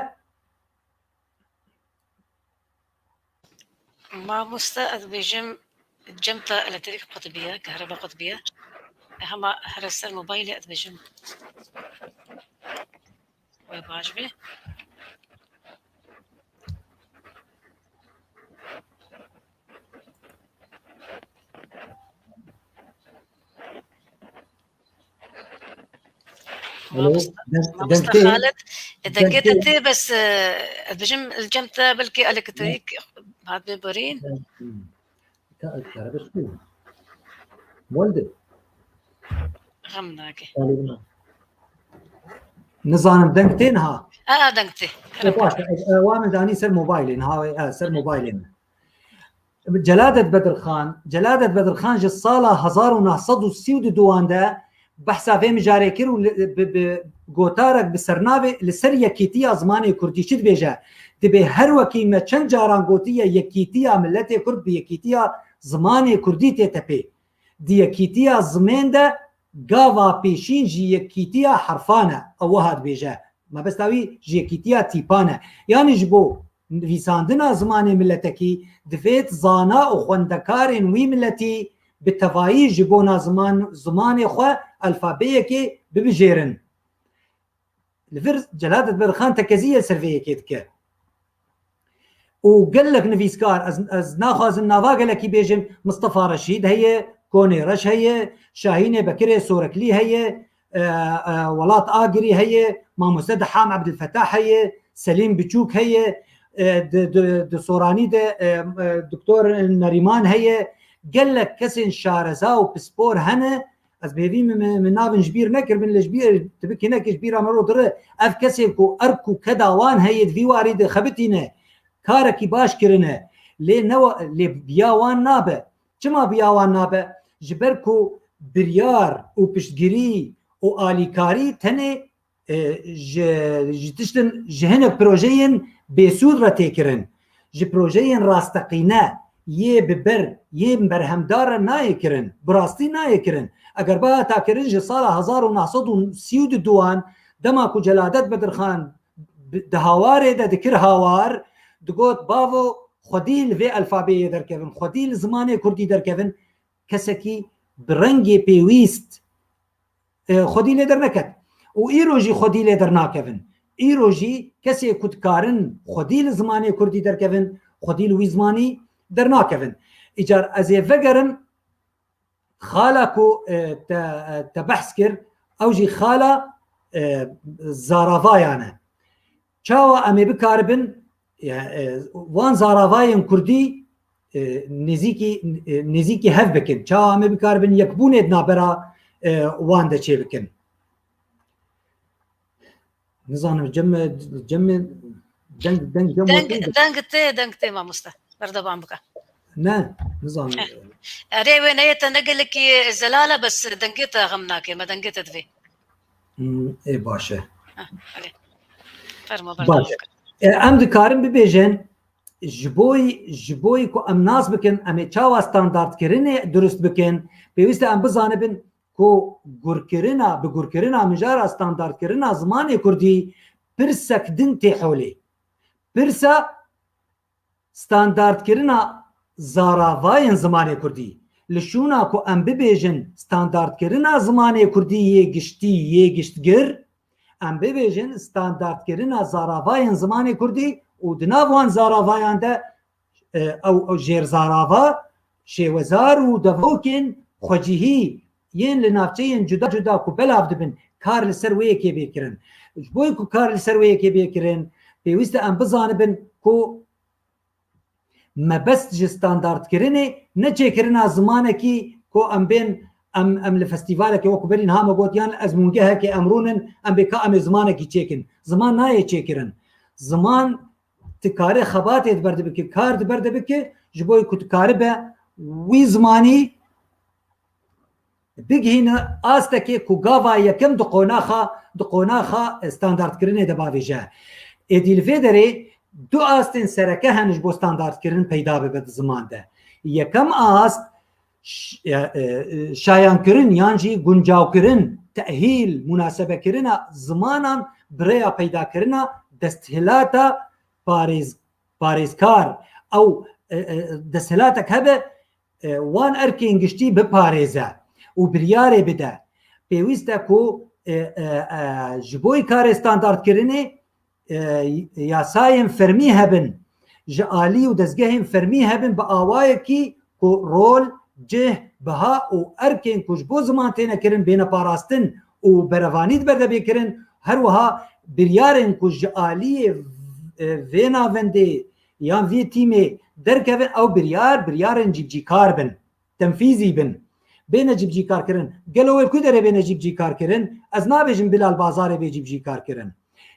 ما مستعد بجم جمطة إلكتريك قطبية كهرباء قطبية هما هرسل موبايلي أدبجم ويباجبي خالد دقيت انت بس بجم الجمته بلكي الكتريك بعد ببرين والد غمناكي نظام دنكتين ها دنكتي وامن داني سر موبايلين ها سر موبايلين جلادت بدرخان جه سالا 1932 ده بحثا فهم جاري كر گوتارك بسرناوي لسر يكيتيا زماني كردي شد بيجا دبي هر وكي ما چند جاران گوتيا يكيتيا ملت كرد بيكيتيا زماني كردي تتبي دي يكيتيا زمان ده قاوا بيشين جي يكيتيا حرفانه او هاد بيجا ما بس تاوي جي يكيتيا تيبانه يعني جبو ویساندنا زمانی ملتکی دفیت زانا و خوندکارین وی ملتی به تفایی جبونا زمان خواه الفابیه که ببجیرن لفر جلادت بدرخان تکزیه سرویه که دکه و قلق نفیسکار از ناخواز النافا قلقی بیجم مصطفى رشید هی کونی رش هی شاهین بکر سورکلی هی ولات آگری هی ماموسد حام عبد الفتاح هی سلیم بچوک هی دسوراني دكتور نريمان هي قال لك كسن شارزا وبسبور هنا از بيبي من نابن جبير نكر من الجبير تبكي نك جبير امرو در اف كسيكو اركو كداوان هي في وارد خبتينه كاركي باش كرنه لي نو لي بياوان نابه كما بياوان نابه جبركو بريار وبشتجري واليكاري تني جتشتن جهنه بروجين بسود را تکرن جی پروژه راستقینه یه ببر یه برهمدار نایکرن براستی نایکرن اگر با تاکرن جی سال 1932 دما کو جلادت بدرخان دهواره ده دکر هاوار دگوت باو خودیل و الفابیه در کفن خودیل زمان کردی در کفن کسکی برنگ پیویست خودیل در نکد و ایروجی خودیل در ناکفن ایروجی کسی کدکارن خودیل زمانی کردی در کفن خودیل وی زمانی در ناکفن ایجار از وگرم خالا کو تبحث کر او جی خالا زاراوایانه چاوا امی بکاربن وان زاراواین کردی نزیکی هف بکن چاوا امی بکاربن یکبونه نابرا وان ده چه بکن نظام جم دنگته ما مستا بردبان بك نه نظام اري وين هي تنقلك زلاله بس دنگته غمناك ما دنگته دفي اي باشه فرما باشه ام دکارم ببیجن جبوی کو ام ناس بکن ام چاوا استاندارد کرنه درست بکن پیوسته ام بزانبن کو گورکرنا به گورکرنا مجار استاندارد کرنا زمان کردی پرسک دن تی حولی پرسا استاندارد کرنا زاراواین زمان کردی لشونا کو ام ببیجن استاندارد کرنا زمان کردی یه گشتی یه گشتگر ام ببیجن استاندارد کرنا زاراواین زمان کردی و دناوان زاراوایان ده او جیر زاراوا شیوزار و دوکن خوجیهی ين لنافچين جدا جدا کو بلاف دبن کار لسرويه کې به کرن بوی کو کار لسرويه کې به کرن پیوسته ام بزانبن کو مبست استاندارد کرنه نه چه کرنا زمانه کی کو ام بین ام لفستیوال کې وکو برین ها مغوتیان ازمونګه کې امرونن ام بکا ام زمانه کی چیکن زمان نه چیکرن زمان تکاره خبات برده بک کار برده بک جبوی کو تکاره به وی زمانی بگهینه آستکی کو گاوا یکم دقوناخا استاندارد کرنه دباویجه ادیل فدری دو آستین سرکه هنج بو استاندارد کرن پیدا ببد زمان ده یکم آست شایان کرن یانجی گنجاو کرن تأهیل مناسبه کرن زمانان بریا پیدا کرن دستهلاتا پاريزكار او دسهلاتك هبه وان اركين گشتي بپاريزه و برياري بده بيويسته كو جبوي كار ستاندارد كرنه ياسايم فرمي هبن جالي و دزگهم فرمي هبن باوايكي كو رول جه بها و اركين كو جبو زمان تينا كرن بين باراستن و بروانيد بده بكرن هر وها بريارن كو جالي وینا وندی یا وی تیمی درکوین او بریارن جیب کار بن تنفیزی بن بین جیب کار کرن گلوی کدره بین جیب کار کرن از نابیجن بلال بازار بی جیب کار کرن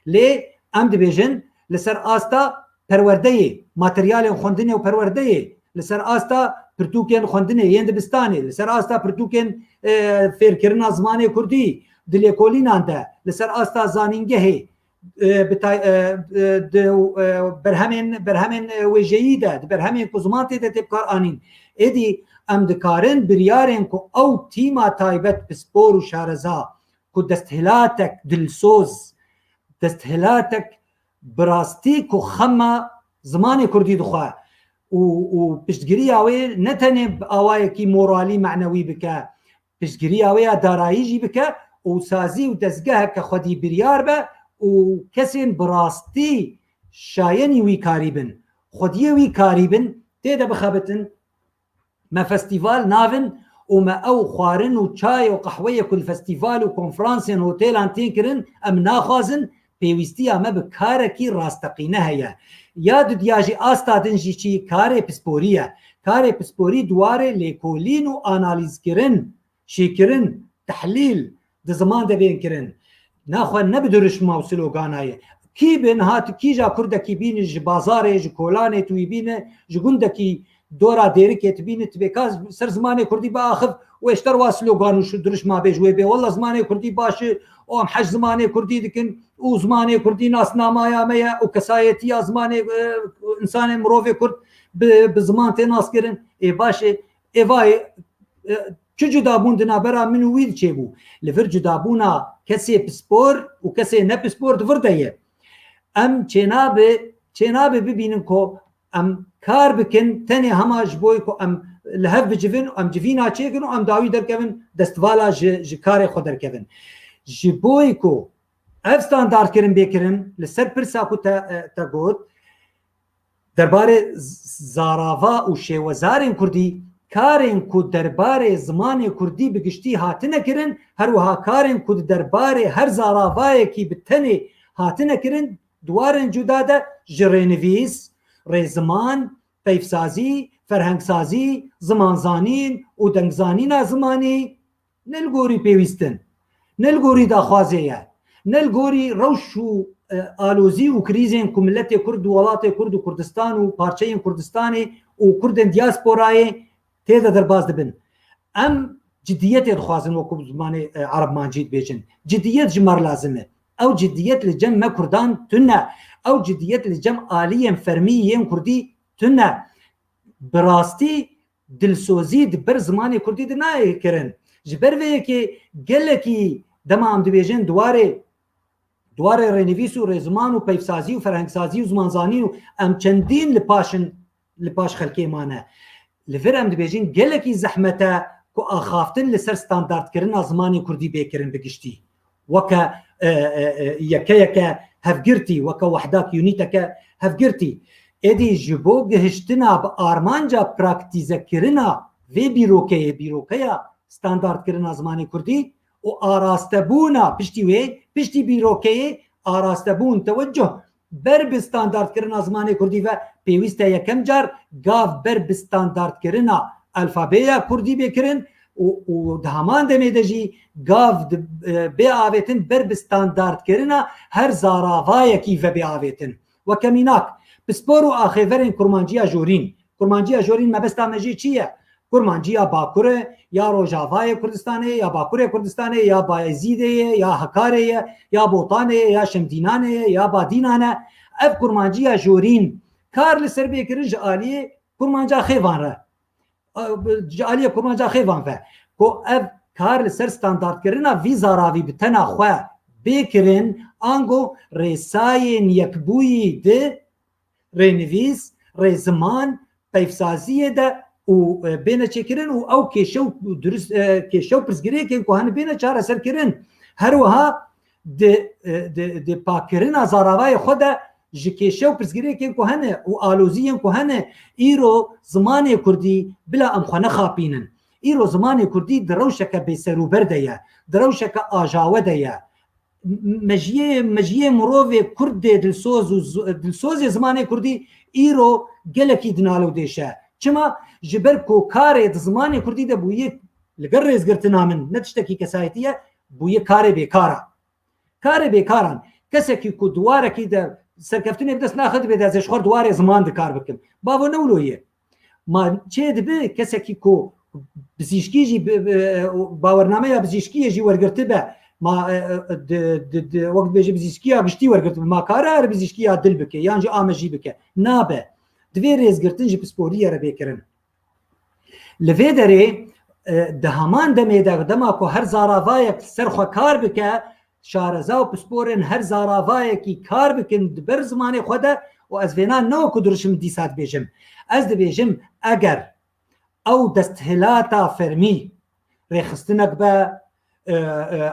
لی ام دبیجن لسر آستا پرورده ماتریال خوندنی و پرورده لسر آستا پرتوکن خوندنه یند دبستانه لسر آستا پرتوکن فێرکردنا زمانی کوردی دلێکۆلینان ده لسر آستا زانینگەهێ برهمین ویژه‌ای ده برهمین کو زمان تێدا تێبکار ئانین ئێدی ئەم دکارن بریارên ku ئەو تیما تایبەت پسپۆر و شارەزا ku desthilatek dilsoz desthilatek birastî ku xema zimanê Kurdî dixwe û piştgiriya wê ne tenê awayekî moralî meعنewî bike piştgiriya wê ya darayî jî bike û sazî û dezgeheke xwedî biryar be û kesên birastî şayenî wî karî bin xwediyê wî karî bin têde bixebitin me festîval navin û me ew xwarin û çay û qehweyê ku li festîval û konferansên hotelan tê kirin em naxwazin pêwîstiya me bi karekî rasteqîne heye ya dudiya jî asta din jî çi karê pisporî ye karê pisporî duwarê lêkolîn û analîzkirin şêkirin tehlîl di ziman de bên kirin naxwe ne bi duruşma û sloganayê kî bin hat kîja Kurdekî bînin ji bazarê ji kolanê tu wî bîne ji gundekî dora dêrikê tu bînî tu bêka ser zimanê Kurdî biaxif wêşter wa slogan û duruşma bêj wê bê walla zimanê Kurdî baş e o em heş zimanê Kurdî dikin û zimanê Kurdî nasnamaya me ye û kesayetiya zimanê insanê mirovê Kurd bi ziman tê naskirin ê baş e êvayê çi cudabûn di navbera min û wî diçêbû li vir cudabûna kesê pispor û kesê nepispor di vir de ye em çênabe bibînin ku em kar bikin tenê hema ji bo ku em li hev bicivin em civîna çêkin û em dawî derkevin destvala ji karê xwe derkevin ji bo ku ev standardkirin bêkirin li ser pirsa ku te got derbarê zarava û şêwezarên Kurdî karên ku derbarê zimanê Kurdî bi giştî hatine kirin her wiha karên ku derbarê her zaravayekî bi tenê hatine kirin duwarên cuda de ji rênivîs rêziman peyvsazî ferhengsazî zimanzanîn û dengzanîna zimanî ne li gorî pêwîstin ne li gorî daxwazê ye ne li gorî rewş û alozî û krîzên ku milletê Kurd û welatê Kurd û Kurdistan û parçeyên Kurdistanê û Kurdên diasporayê têde derbas dibin em ciddiyetê dixwazin wekû zimanê Arab Mancî dibêjin ciddiyet ji mar lazim e ew ciddiyet li cem me Kurdan tune ew ciddiyet li cem aliyên fermî yên Kurdî tune bi rastî dilsozî di ber zimanê Kurdî de nayê kirin ji ber vê yekê gelekî dema em dibêjin duwarê rênivîs û rêziman û peyvsazî û ferhengsazî û zimanzanî û em çendîn li paş xelkê mane li vir em dibêjin gelekî zehmete ku axaftin li ser standardkirina zimanê Kurdî bêkirin bi giştî weke yeke hevgirtî weke wehdak unîteke hevgirtî êdî ji bo gihiştina bi armanca praktîzekirina vê bîrokeya standardkirina zimanê Kurdî û arastebûna piştî wê piştî bîrokeyê arastebûn tewecuh ber bi standardkirina zimanê Kurdî ve pêwîst e yekem car gav ber bi standardkirina alfabeya Kurdî bêkirin û di heman demê de jî gav bêavêtin ber bi standardkirina her zaravayekî ve bêavêtin weke mînak pispor û axêverên kurmanciya jorîn mebesta me jî çi ye kurmanciya Bakurê ya Rojavayê Kurdistanê ya Bakurê Kurdistanê ya Bayezîdê ye ya Hekarê ye ya Botanê ye ya Şemdînanê ye ya Badînan e ev kurmanciya jorîn kar li ser bêkirin ji aliyê kurmanca xêvan re ji aliyê kurmanca xêvan ve ku ev kar li ser standardkirina vî zaravî bi tena xwe bêkirin ango rêsayên yekbûyî di rênivîs rêziman peyvsaziyê de û bêne çêkirin û ew kêşew pirsgirêkên ku hene bêne çareserkirin her wiha di pakkirina zaravayê xwe de ji kêşew pirsgirêkên ku hene û aloziyên ku hene îro zimanê Kurdî bila em xwe nexapînin îro zimanê Kurdî di rewşeke bêserûber de ye di rewşeke ajawe de ye mejiyê mirovê Kurdê dilsozê zimanê Kurdî îro gelekî dinalo dêşe çima ji ber ku karê di zimanê Kurdî de bûye li ger rêzgirtina min ne tiştekî kesayetî ye bûye karê bêkaran kesekî ku duwarekî de serkeftinê bi dest naxe dibe de ez ê ji xwe duwarê ziman dikar bikim bavo newlo ye ما چه دبه کەسێکی کۆ پزیشکیژی باوەرنامەیە پزیشکیەژی وەرگرتە بە وەک بێژە پزیشکیە گشتی وەرگرت ما کارە هەر پزیشکیە دل بکە یانجی ئامەژی بکە نابێ دوێ رێزگرتنجی پسپۆریە رە بێکردن لەvê دەرێ di heman demê de dema ku her zaravayek ser xwe kar bike şareza û pisporên her zaravayekî kar bikin di ber zimanê xwe de û ez vêna ne ku duruşim dîsa dibêjim ez dibêjim eger ew desthilata fermî rêxistinek be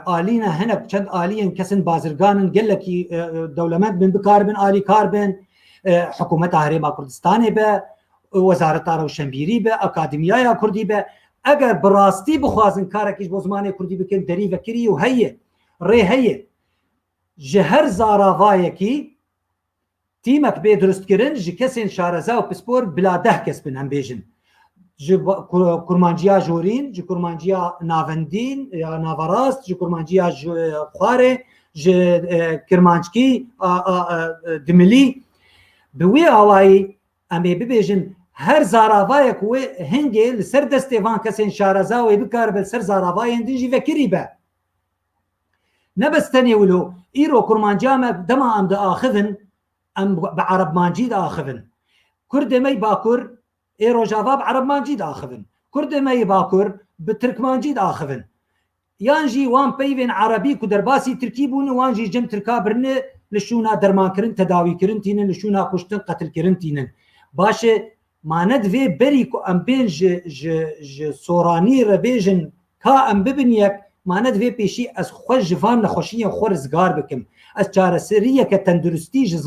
alîne hinek çend aliyên kesin bazirganin gelekî dewlemend bin bikarbin alî kar bin hikûmeta Herêma Kurdistanê be wezareta Rewşenbîrî be akademiyaya Kurdî be eger bi rastî bixwazin karekî bo zimanê Kurdî bikin derî vekirî û heye rê heye ji her zaravayekî tîmek bê durustkirin ji kesên şareza û pispor bila 10 kes bin em bêjin ji kurmanciya jorîn ji kurmanciya navendîn ya navarast ji kurmanciya xwarê ji kirmanckî dimilî bi wê awayî em ê bibêjin her zaravayek wê hingê li ser destê van kesên şareza wê bikar bi ser zaravayên din jî vekirî be nebes tenê wilo îro kurmanciya me dema em diaxivin em bi erebmancî diaxivin Kurdê me bakur ê rojava bi erebmancî diaxivin Kurdê me bakur bi tirkmancî diaxivin yan jî wan peyvên erebî ku derbasî Tirkî bûn wan jî cem Tirka birine li şûna dermankirin tedawîkirin tînin li şûna kuştin qetilkirin tînin başê mane divê berî ku em bên ji soranî re bêjin ka em bibin yek mane divê pêşî ez xwe ji van nexweşiyên xwe rizgar bikim ez çareseriyeke tenduristî ji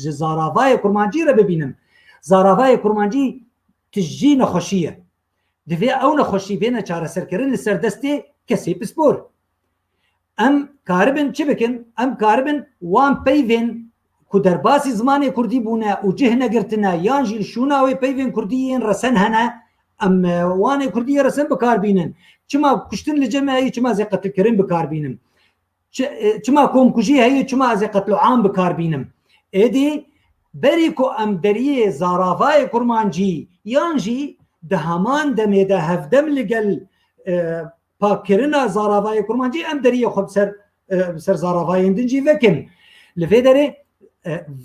zaravayê kurmancî re bibînim zaravayê kurmancî tijî nexweşî ye divê ew nexweşî bêne çareserkirin li ser destê kesê pispor em karibin çi bikin em karibin wan peyvên ku derbasî zimanê Kurdî bûne û cih negirtine yan jî şûna wê peyvên Kurdiyên resen hene em wanê Kurdiyê resen bikarbînin çima kuştin li cem heye çima ez ê qetilkirin bikarbînim çima komkujî heye çima ez ê qetloam bikarbînim êdî berî ku em deriyê zaravayê kurmancî yan jî di heman demê de hevdem li gel pakkirina zaravayê kurmancî em deriyê xwe bi ser zaravayên din jî vekin li vê derê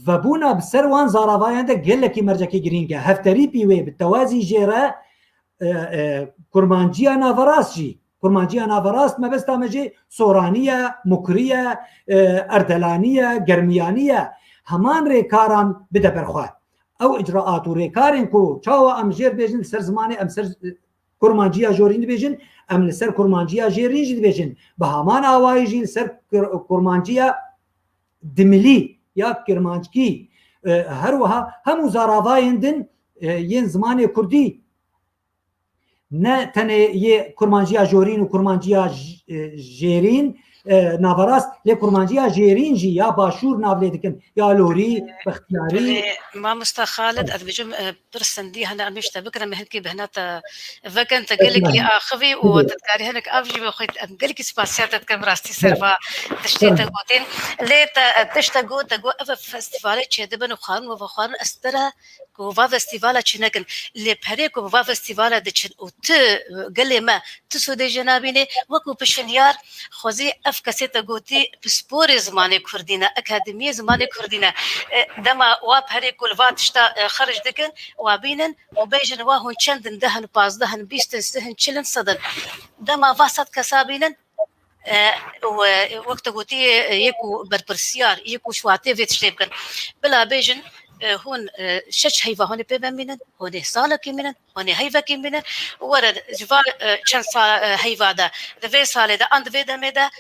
vebûna bi ser wan zaravayan de gelekî mercekî girîng e hevterîpî wê bi tewazî jê re kurmanciya navarast jî kurmanciya navarast mebesta me jê soranî ye mukirî ye erdelanî ye germiyanî ye heman rêkaran bide ber xwe ew icraat û rêkarên ku çawa em jêr bêjin li ser zimanê em ser kurmanciya jorîn dibêjin em li ser kurmanciya jêrîn jî dibêjin bi heman awayî jî li ser kurmanciya dimilî ya kirmanckî her wiha hemû zaravayên din yên zimanê Kurdî ne tenê yê kurmanciya jorîn û kurmanciya jêrîn navarast lê kurmanciya jêrîn jî ya başûr navlê dikin ya lorî bixtiyarî مامۆستا خالد ez dibêjim pirsendî hene em tişte bikirin me hinkî bi hene te vekin te gelekî axivî û te dikarî hinek av jî xwe em gelekî spasiyat te dikim rastî serva tiştê te gotin lê te tişte got te got ev festîvalê çêdibin û xwarin û xwarin ez tere ku va festîvala çi nekin lê perê ku va festîvala diçin û tu gelê me tu Sûdê jê nabînî wekû pişinyar xwezî ev kesê te gotî pisporê zimanê Kurdî ne akademiyê zimanê Kurdî ne dema wa perê ku li va tişta xerj dikin wa bînin û bêjin wa hûn çendin dehin pazdehın bîstin sihên çilin sedin dema va sed kesa bînin wek te gotî yek û berpirsiyar yek û şwatê vê tiştê bikin bila bêjin hûn şeş heyva hûnê pê bimînin hûnê salekî bînin hûnê heyvekî bînin were ji va çend sal heyva de di vê salê de an di vê demê de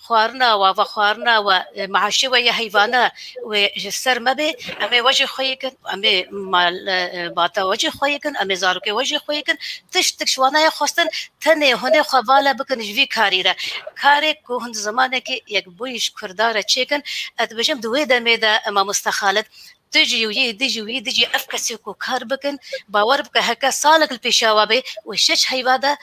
xwarina we ve xwarina we meşî we ya heyvana wê ji ser me bê em ê we jî xwe yikin em ê malbata we jî xwe yikin em ê zarokê we jî xwe yikin tiştek ji wan xwestin tenê hûnê xwe vala bikin ji vî karî re karê ku hûn di zamanekî yek bûyî ji Kurdan re çêkin ez dibêjim di wê demê de Mamosta Xalid تجي ويدي ديجي افكسيكو كاربكن باور بك هكا صالك البيشاوابي وشش هيبادا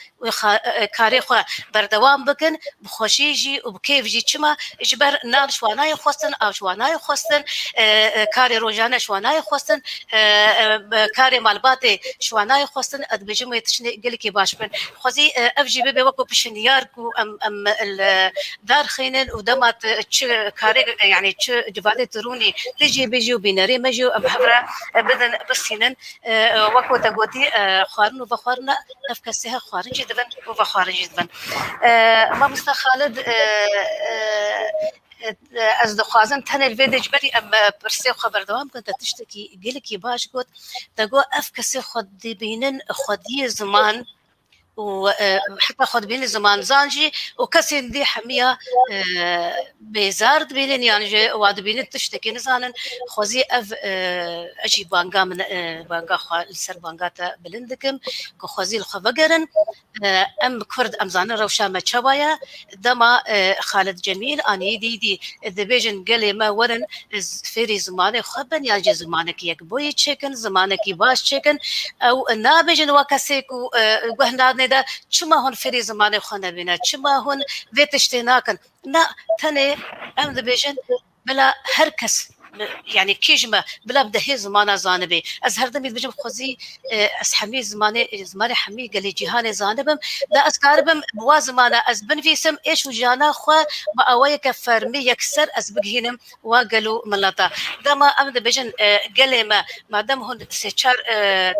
كاري خو بردوام بكن بخوشيجي وبكيف جي تشما اجبر نار شواناي خوستن او شواناي خوستن كاري روجانا شواناي خوستن كاري مالباتي شواناي خوستن ادبجم يتشني قلكي باش بن خوزي افجي بي وكو بشنياركو ام دار خينن ودمات كاري يعني جبادي تروني تجي بيجي وبيناري مجي بحبره بدن بسينن وكو تقوتي خوارن وبخوارنا افكسها خوارن جدا وبخوارن جدا ما مستخالد از دخوازن تن الفيديو جبري ام برسي خبر دوام كنت تشتكي قلكي باش قلت تقو افكسي خد بينن خدي زمان وحتى خد بين زمان زانجي وكسين دي حمية بيزارد بيلين يعني واد بين تشتكي نزانن خوزي اف اجي بانغا من بانغا خوا السر بانغاتا بلندكم كخوزي الخبقرن ام كرد ام زانن روشا ما تشوايا دما خالد جميل اني دي دبيجن قالي ما ورن فيري زمانه خبن يا جي زمانك يك بوي تشيكن زمانك باش تشيكن او نابجن وكسيكو وهنا ده چما هون فری زمانه خانه بینه چما هون ویتشتناکن نا تنه ام دبیجن بلا هر کس يعني كيجمه بلا بدهي زمانه زانبي از هر دم بيجم خوزي از حمي زمانه حمي قال جهان زانبم دا اسكاربم بوا زمانه از بنفيسم ايش وجانا خو ما اويك فرمي يكسر از بجهنم وقالوا ملطا دما امد بيجن قال ما دام هون سيشار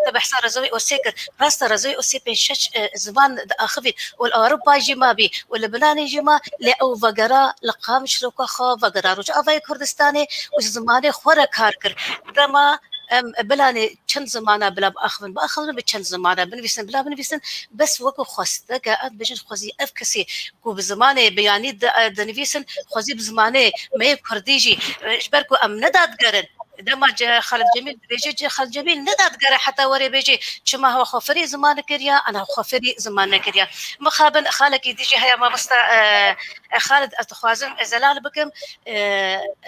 تبع صار زوي او سيكر راست رزوي او سي بنشش زمان اخفي والاوروبا جما بي واللبناني جما لاو فقرا لقام شلوكا خو فقرا رجع في كردستاني زمانه خورا کار کر دما بلاني چند زمانه بلا باخذن بچند زمانه بنفسن بلا بنفسن بس وكو خسته قاعد بجن خوزي افكسي كو بزمانه بياني دنفسن خوزي بزمانه ما كرديجي اجبركو ام نداد قرن دما جا خالد جميل بيجي خالد جميل نداد قرا حتى وري بيجي شما هو خفري زمان كريا انا خفري زمان كريا مخابن خالك يجي هيا ما بس خالد اتخوازم زلال بكم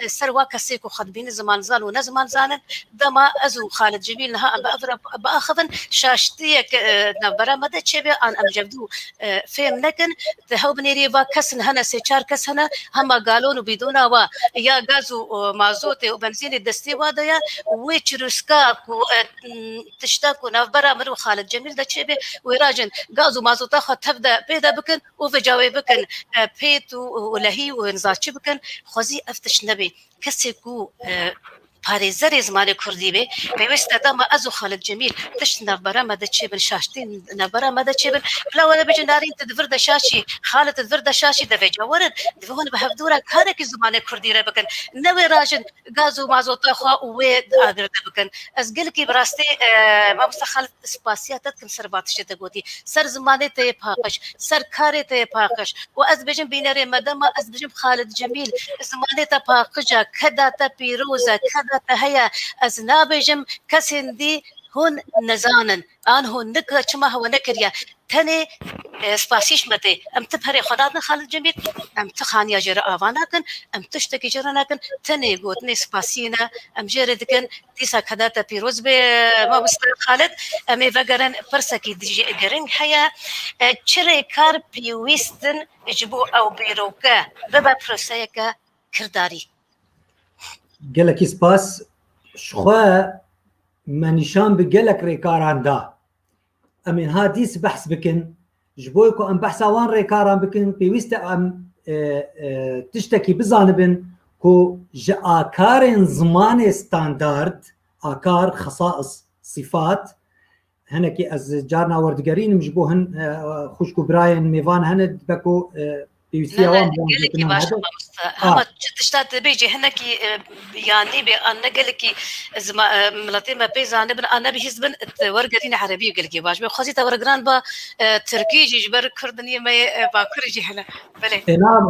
سروا كسيكو خدبين زمان زان ونزمان زان دما ازو خالد جميل نها باخذن شاشتيك نبره مدى تشبي ان ام جبدو فهم لكن تهو بنيري با كسن هنا سيشار كسنا هما قالون بدون و يا غازو مازوتي وبنزين الدستي واديا ويتشرسكا تشتاكو نبره مرو خالد جميل دا تشبي ويراجن غازو مازوتا تبدا بيدا بكن وفجاوي بكن بيت ولهي ونزاتش بكن خوزي افتش نبي كسيكو پارێزەری زمانی کوردی بێ پێویستە دەما ئەز و خالد جەمیل تشت نەڤبەرە مەدەچێبن شاشتین نەڤبەرە مەدەچێبن بلاوەرە بێژن دارین تدڤردە شاشی خالت تدڤردە شاشی دەڤێجا وەرن دڤۆن بە هەفتوورە کارێکی زمانی کوردی رێ بکەن نەوێ ڕاژن گاز و مازۆتە خوا وێ ئاگردە بکەن ئەس گەلکی بڕاستی مامۆستا خالد سپاسیاتت کەم سەر باتشتێ دەگوتی سەر زمانێ تەیە پاقش سەر کارێ تەیە پاقش و ئەس بێژن بینەرێ مەدەما ئەس بژم خالد جەمیل زمانێتە پاقژە کەداتە پیرۆزە کەدا هيا أزنابجم كسندي هون نزانن آن هون نكر شما هو نكريا تاني سباسيش متى أم تبهري خداتنا خالد جميل أم تخانيا جرا آواناكن أم تشتكي جراناكن تاني قوتني سباسينا أم جردكن تيسا كداتا بيروز ما بستر خالد أمي فقرن برسكي ديجي قرن حيا چري كار بيويستن جبو أو بيروكا ببا برسيكا كرداري gelekî spas xwe me nîşan bi gelek rêkaran da em ên ha dîs behs bikin ji bo ku em behsa wan rêkaran bikin pêwîst e em tiştekî bizanibin ku ji akarên zimanê standard akar xesais sîfat hinekî ez carna werdigerînim ji bo hin xwişk û birayên mêvan hene dibe ku pêwîstiya wan هما تشتات بيجي هناكي يعني بأن قالكي ملاتي ما بيزان ابن أنا بيحسبن ورقرين عربي قالكي باش بخزي تورقران با تركي جبر كردني ما باكرجي هنا بله نعم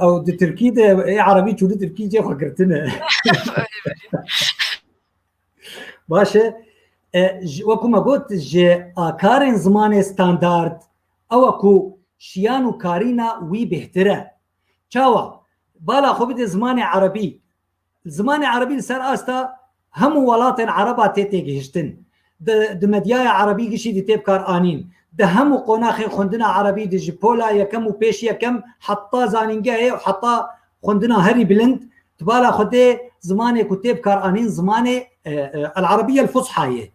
أو دي تركي ده إيه عربي شو دي تركي جي فكرتنا باشه وكو ما قلت جي آكارين زمان ستاندارد أو أكو شيانو كارينا وي بهتره چاوا بالا خو بده زمان عربي لسر استا هم ولاتن عربا تيتي جهشتن د مديايا عربي جشي دي تيب كار آنين ده هم قناخي خندنا عربي دي جبولا يكم وبيش يكم حطا زانينجا وحطا خندنا هري بلند تبالا خدي زماني كتيب كار آنين زماني العربية الفصحى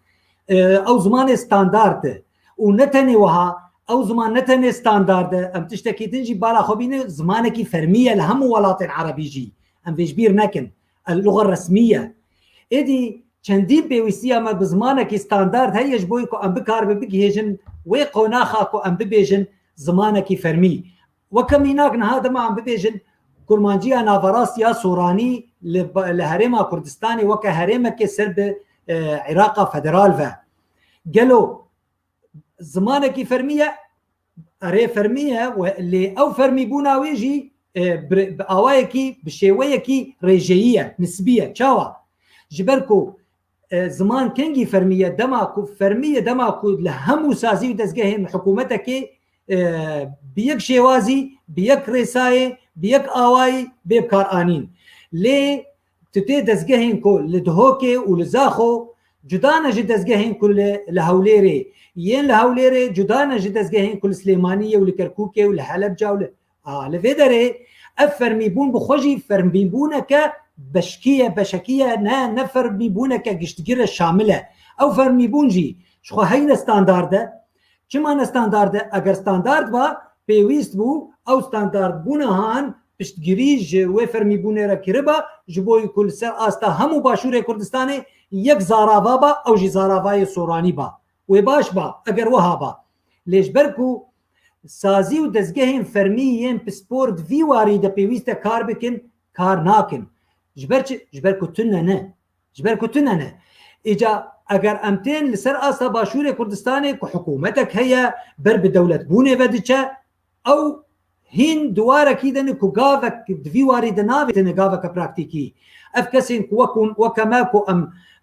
او زماني ستاندارد ونتني وها او زمان نتني ستاندارد ام تشتكي تنجي بالا خبيني زمانك فرميه لهم ولاتن عربي جي ام فيجبير نكن اللغه الرسميه ادي چندین بيويسيا ما بزمانك ستاندارد هيج بويكو ام بكار ببيجن ويقوناخاكو ام ببيجن زمانك فرمي وكميناك هذا ما ام ببيجن كرمانجيا نافراسيا سوراني لهريما كردستاني وكهريمك سرب عراق فدرال فا قالوا زمانك فرميه اري فرميه واللي او فرمي بونا ويجي باوايكي بشيويكي ريجيه نسبيه تشاوا جبركو زمان كنجي فرميه دماكو فرميه دماكو لهم سازي ودزجهن حكومتك بيك شيوازي بيك رساي بيك اواي بيبكار انين لي تتي دزجهن كو لدهوكي ولزاخو جدانا جدزجهن كل لهوليري ين لهوليري جدانا جدزجهن كل سليمانيه ولكركوكي ولحلبجه ول لفيدري افرمي بون بخوجي فرمي بونك بشكيه بشكيه نفر بيبونك قشتجره شامله او فرمي بونجي شو هينا ستاندارد كما ستاندارد اگر ستاندارد با بيويست بو او ستاندارد بونهان پشتگیری و فرمی بونه را کربا جبوی کل سر آستا همو باشور کردستانی یک زاراوا با او جی زاراوای سورانی با و باش با اگر وها با لیش برکو سازی و دزگهین فرمیین پسپورت وی واری دا پیویست کار بکن کار ناکن جبرکو تنه نه جبرکو تنه نه اجا اگر امتين لسر آستا باشور کردستانی که حکومتک هيا بر بدولت بونه ودچه او هين دواره كيدن كو غافك دفيواري دنافي تنغافك براكتيكي افكسين وكون وكماكو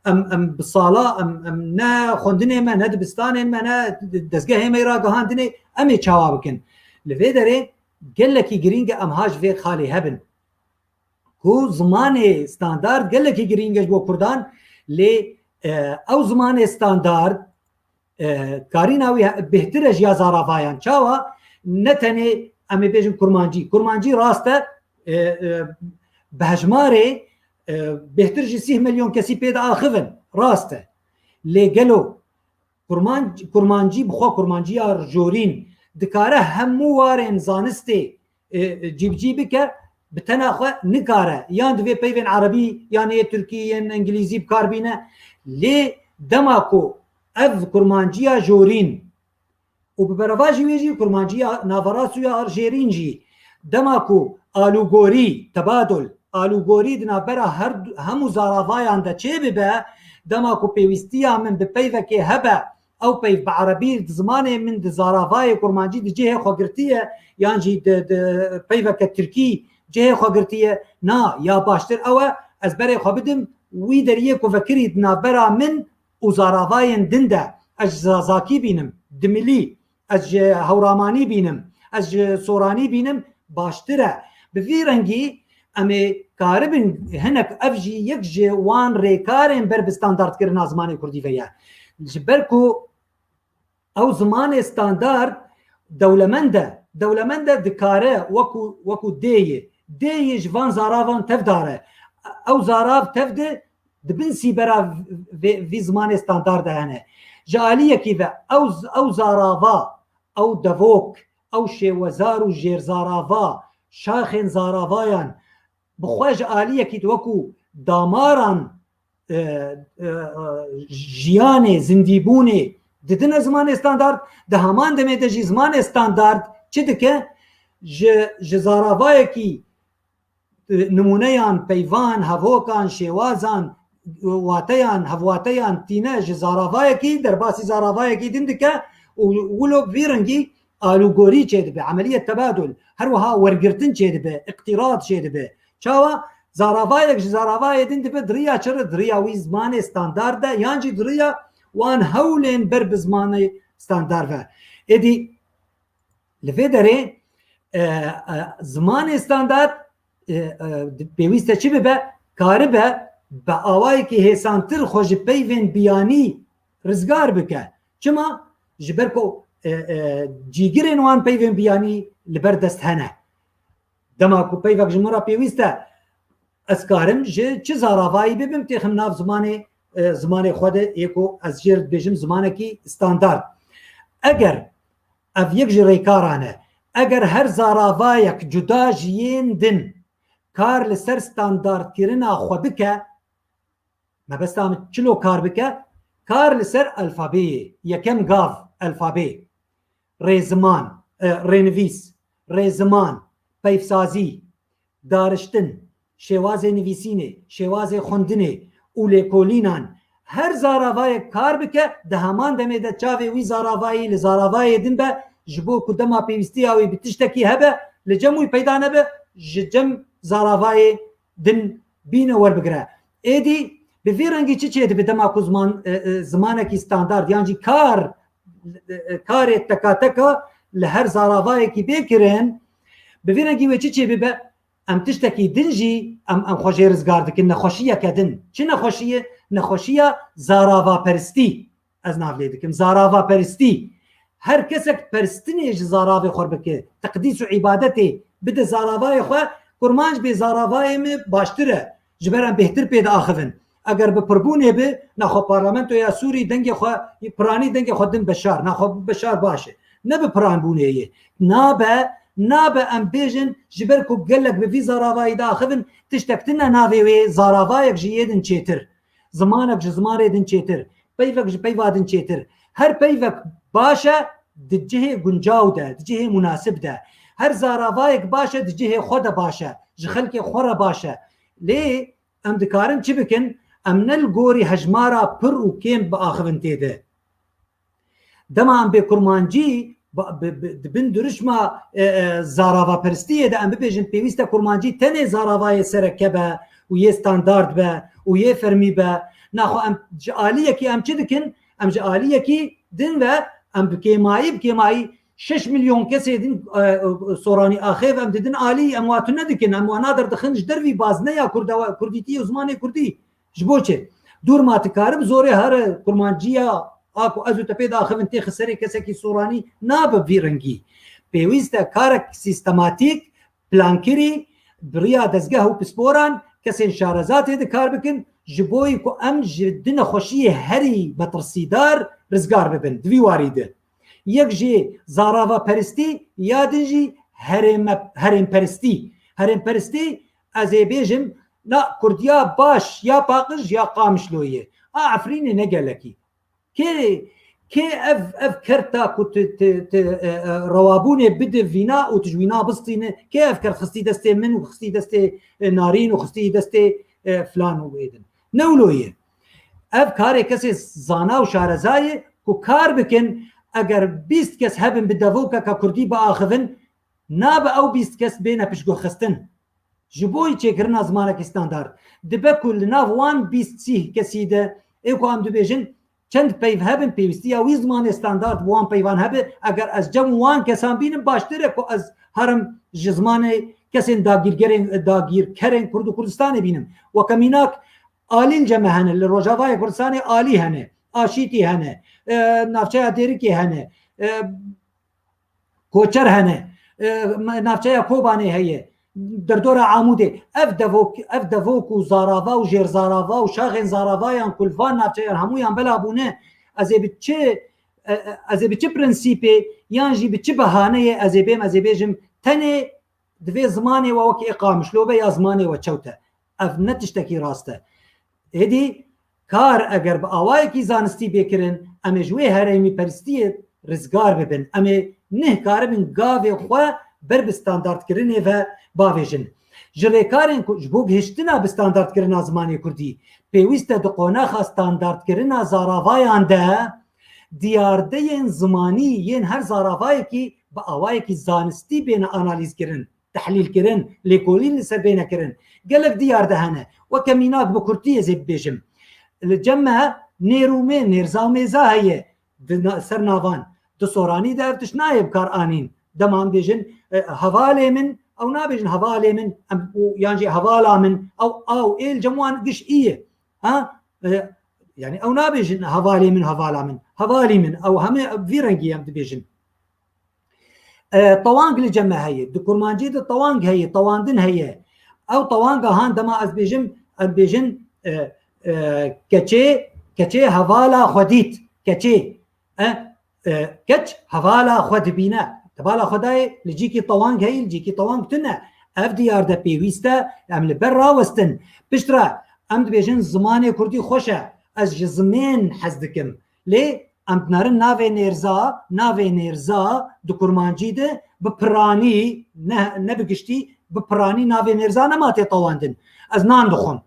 ام بصالا ام نا خوندني ما ند بستان ما نا دزگه ما يراغ هاندني امي چاوابكن لفيدري قلكي جرينجا ام هاج في خالي هبن كو زمانه ستاندارد قلكي جرينجا بو كردان لي او زمانه ستاندارد كاريناوي بهتر اجيا زارافايان چاوا نتني امی بیشتر کرمانجی راسته بهجماره بهتر جی 30 میلیون کسی پیدا آخون راسته لگلو کرمانجی بخوا کرمانجی ار جورین دکاره همو وارن زانسته جیب که بتناخو نکاره یان دوی پیوین عربی یان ترکی یان انگلیزی بکار بینه لی دماکو اف کرمانجی جورین وببرواجي ويجي كرمانجيا نافراسويا ارجيرينجي دماكو الوغوري تبادل الوغوري دنا برا همو زارافاي عند تشيبه دماكو بيوستيا من بيفكي هبه او بيف بعربي زمانه من زارافاي كرمانجي دجيه خوغرتيه يانجي بيفك التركي جيه خوغرتيه نا يا باشتر او ازبري خبدم وي دريه كو فكري دنا برا من وزارافاي دنده اجزازاكي بينم دملي از هورامانی بینم از سورانی بینم باشتره به رنگی امی کاربن هنک افجی یک جوان ریکارن بر استاندارد کردن زمان کردی ویا جبرکو او زمان استاندارد دولمنده دکاره وکو دی جوان زاراوان تفداره او زاراف تفده دبنسی برا وی زمان استاندارد هنه جاليه كيف او زارافا او دفوك او شيوزار وجير زارافا شاخن زارافايان بخواج آلية كي توكو داماران جياني زنديبوني ددنا زمان استاندارد ده همان دمي دجي زمان استاندارد چدك زارافايا كي نمونيان بيوان هفوكان شيوازان واتيان هفواتيان تينا زارافايكي درباسي زارافايكي دندكا ولو بيرنجي الوغوري چيد بعمليه تبادل هروها ورغرتن چيد به اقتراض چيد به چاوا زارافايك زارافاي دند به دريا چر دريا وي زمان استاندارد يانجي دريا وان هولن برب زمان ستاندارد ادي لفيدري زمان استاندارد بيويست چي به كاربه بە ئاوایەکی هێسانتر خۆش پەیوێن بیانی ڕزگار بکە چما ji ber ku cîgirên wan peyvên biyanî li ber dest hene dema ku peyvek ji min re pêwîst e ez karim ji çi zaravayî bibim têxim nav zimanê xwe de yê ku ez jê dibêjim zimanekî standard eger ev yek ji rêkaran e eger her zaravayek cuda ji yên din kar li ser standardkirina xwe bike mebesta min çilo kar bike kar li ser alfabeyê yekem gav alfabê rêziman rênivîs rêziman peyvsazî dariştin şêwazê nivîsînê şêwazê xwendinê û lêkolînan her zaravayek kar bike di heman demê de çavê wî zaravayî li zaravayê din be ji bo ku dema pêwîstiya wî bi tiştekî hebe li cem wî peyda nebe ji cem zaravayê din bîne werbigire êdî bi vê rengî çi çê dibe dema ku zimanekî standard yan jî karê tekateka li her zaravayekî bêkirin bi vê rengî wê çi çê bibe em tiştekî din jî em xwe jê rizgar dikin nexweşiyeke din çi nexweşiye nexweşiya zaravaperistî ez nav lê dikim zaravaperistî her kesek peristinê ji zaravê xwe bike teqdîs û îbadetê bide zaravayê xwe kurmanc bê zaravayê me baştir e ji ber em bêhtir pê diaxivin eger bi pirbûnê bi naxwe parlamentoya Sûrî dengê xwe piranî dengê xwe din beşar naxwe beşar baş e ne bi piranbûnê nabe em bêjin ji ber ku gelek bi vî zaravayî diaxivin tiştek tune navê wê zaravayek ji yê din çêtir zimanek ji zimanê din çêtir peyvek ji peyva din çêtir her peyvek baş e di cihê guncaw de di cihê münasib de her zaravayek baş e di cihê xwe de baş e ji xelkê xwe re baş e lê em dikarin çi bikin em ne li gorî hejmara pir û kêm biaxivin tê de dema em bê kurmancî dibin duruşma zaravaperistiyê de em bibêjin pêwîst e kurmancî tenê zaravayê sereke be û yê standard be û yê fermî be naxwe em ji aliyekî em çi dikin em ji aliyekî din ve em bi kêmayî 6 milyon kesê din soranî axêv em didin alî em wa tu nedikin em wa nadir dixin ji dervî bazneya kurdîtî û zimanê kurdî ji bo çi dûr ma dikarim zorê here kurmanciya aku ez û te pê diaxivin tê serê kesekî soranî nabe vî rengî pêwîst e karek sîstematîk plankirî biriya dezgeh û pisporan kesên şarezatê dikar bikin ji boî ku em ji di nexweşiyê herî betirsîdar rizgar bibin di vî warî de yek jê zaravaperistî ya din jî herêmperistî herêmperistî ez ê bêjim na kurdiya baş ya paqij ya qamişloyê a Efrînê ne gelekî kê ev kerta ku rewabûnê bide vîna û tu ji wîna bistîne kê ev ker xistî destê min û xistî destê narîn û xistî destê filan û wê din newloyê ev karê kesê zana û şarezayê ku kar bikin eger 20 kes hebin bi devokeka kurdî biaxivin nabe ew 20 kes bêne piştgûxistin ji bo çêkirina zimanekî standard dibe ku li nav wan 20 kesî de ê ku em dibêjin çend peyv hebin pêwîstiya wî zimanê standard wan peyvan hebe eger ez cem wan kesan bînim baştir e ku ez herim ji zimanê kesên dagîrkerên Kurd û Kurdistanê bînim weke mînak alîl ceme hene li Rojavayê Kurdistanê alî hene aşîtî hene navçeya Dêrikê hene koçer hene navçeya Kobanê heye derdora Amûdê ev devok û zarava û jêrzarava û şaxên zaravayan kulvan navçeyan hemûyan bela bûne ez ê bi çi prinsîpê yan jî bi çi behaneyê ez ê bêjim tenê divê zimanê we wekî qamişlobe ya zimanê we çewt e ev ne tiştekî rast e êdî kar eger bi awayekî zanistî bêkirin em ê ji wê herêmîperistiyê rizgar bibin em ê neh karibin gavê xwe ber bi standardkirinê ve bavêjin ji rêkarên ku ji bo gihîştina bi standardkirina zimanê Kurdî pêwîst e di qonaxa standardkirina zaravayan de diyardeyên zimanî yên her zaravayekî bi awayekî zanistî bêne analîzkirin tehlîlkirin lêkolîn li ser bêne kirin gelek diyar de hene weke mînak bi Kurdî ez ê bibêjim li cem me nêrûmê nêrza û mêza heye di ser navan di soranî de ev tiş nayê bikar anîn dema em bêjin hevalê min او نابجن هفالي من يعني هفالا من او ايه الجموان قش ايه يعني او نابجن هفالي من هفالا من هفالي من او هم فيرنجي ام دبيجن طوانق لجمع هي دكورمانجيد الطوانق هي طواندن هي او طوانق هان دما از بيجن كچه هفالا خديت كچه كچ هفالا خد بينا تبالا خدای لجیکی طوانگ هی لجیکی طوانگ تنه اف دیار ده پیوسته ام لبر وستن بشترا ام دبیجن زمان کردی خوشه از زمان حزدکم لی ام نارن ناوی نرزا دکورمانجی ده بپرانی نه بگشتی بپرانی ناوی نرزا نماتی طواندن از نان دخم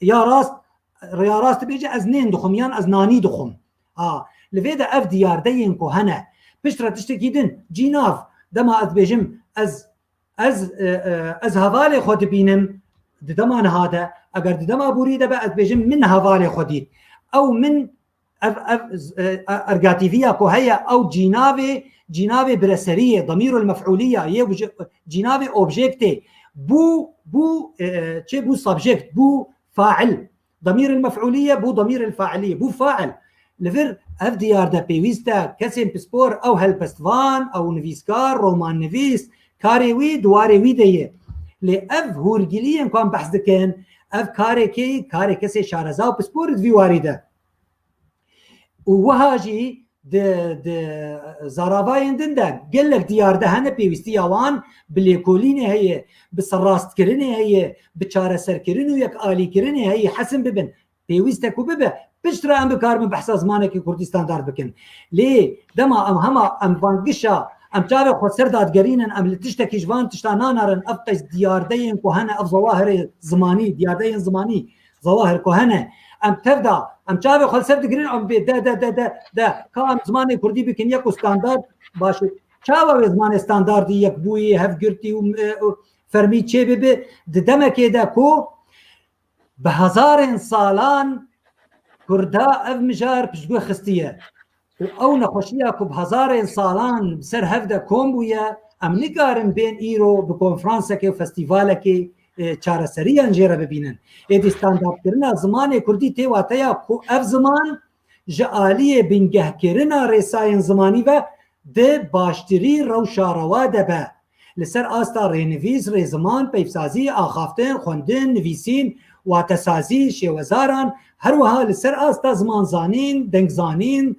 یا راست بیجه از نین دخم یان از نانی دخم لفيدا اف ديار دين كهنه بشترا تشتكيدن جيناف دما از بيجم از هفالي خود بينم دمان هذا اگر دما بوريده با از بيجم من هفالي خوديت او من ارغاتيفيا كهيا او جينافي برسريه ضمير المفعوليه جينافي اوبجكتي بو تشي بو سبجكت بو فاعل ضمير المفعوليه بو ضمير الفاعليه بو فاعل لفر اف ديار دا بيويستا كسين بسبور او هلبستوان او نفيسكار رومان نفيس كاريوي دواريوي ديه لاف هورجليا كان بحث دكان اف كاري كسي شارزاو بسبور في وارده وهاجي د زرافاين دندا قال لك ديار ده هنا بيويستي يوان بليكوليني هي بسراست كرني هي بتشاره سر كرني ويك الي كرني هي حسن ببن بيويستا كوببه بشترا ام بكار من بحث زمانه كي كردستان دار بكن ليه دما ام هما ام فانقشا ام تابع خو سرداد قرينن ام لتشتكي جوان تشتانا نارن ابقى ديار دين كهنه اف ظواهر زماني ديار دين زماني ظواهر كهنه ام تبدا ام تابع خو سرد قرين ام دا كان زمانه كردي بكن يكو ستاندارد باش چاوا زمانه ستاندارد يك بوي هف قرتي فرمي تشي بي دما كده كو بهزار سالان كردا اف مجار بشگو خستيه او نخوشيه كو بهزار سالان بسر هفده كومبويا ام نقارن بين ايرو بكونفرانسه كي فستيفاله كي چاره سري انجيره ببينن ادي ستاندارد كرنا زمان كردي تي واتيا كو اف زمان جاليه بنگه كرنا رساين زماني و د باشتري روشاروا دبه لسر آستا رينويز ري زمان بيفسازي آخافتن خوندن نويسين واتسازي شوزاران هر وها لسر آستا زمان زانين دنگ زانين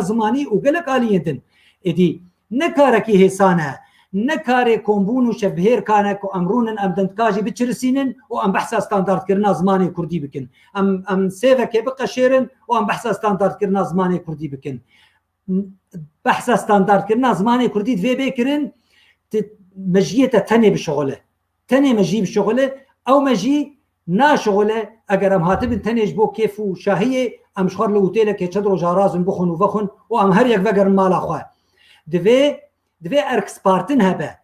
زماني وقلق آليندن ادي نكاركي هسانه نكاري كومبون وشبهير كانك وامرون ام دنتكاجي بتشرسينن وام بحث ستاندارد كرنا زماني كردي بكن ام سيفك بقى شيرن وام بحث ستاندارد كرنا زماني كردي بكن بحث ستاندارد كرنا زماني كردي في بكرن مجيه تني بشغله تني مجي بشغله او مجي نا شغله اگر ام هاتب تنيج بو كيف وشاهيه ام شخر له اوتيل كي تشدرو جاراز بخون وفخون وام هر يك فقر مال اخوا دفي ارك سبارتن هبه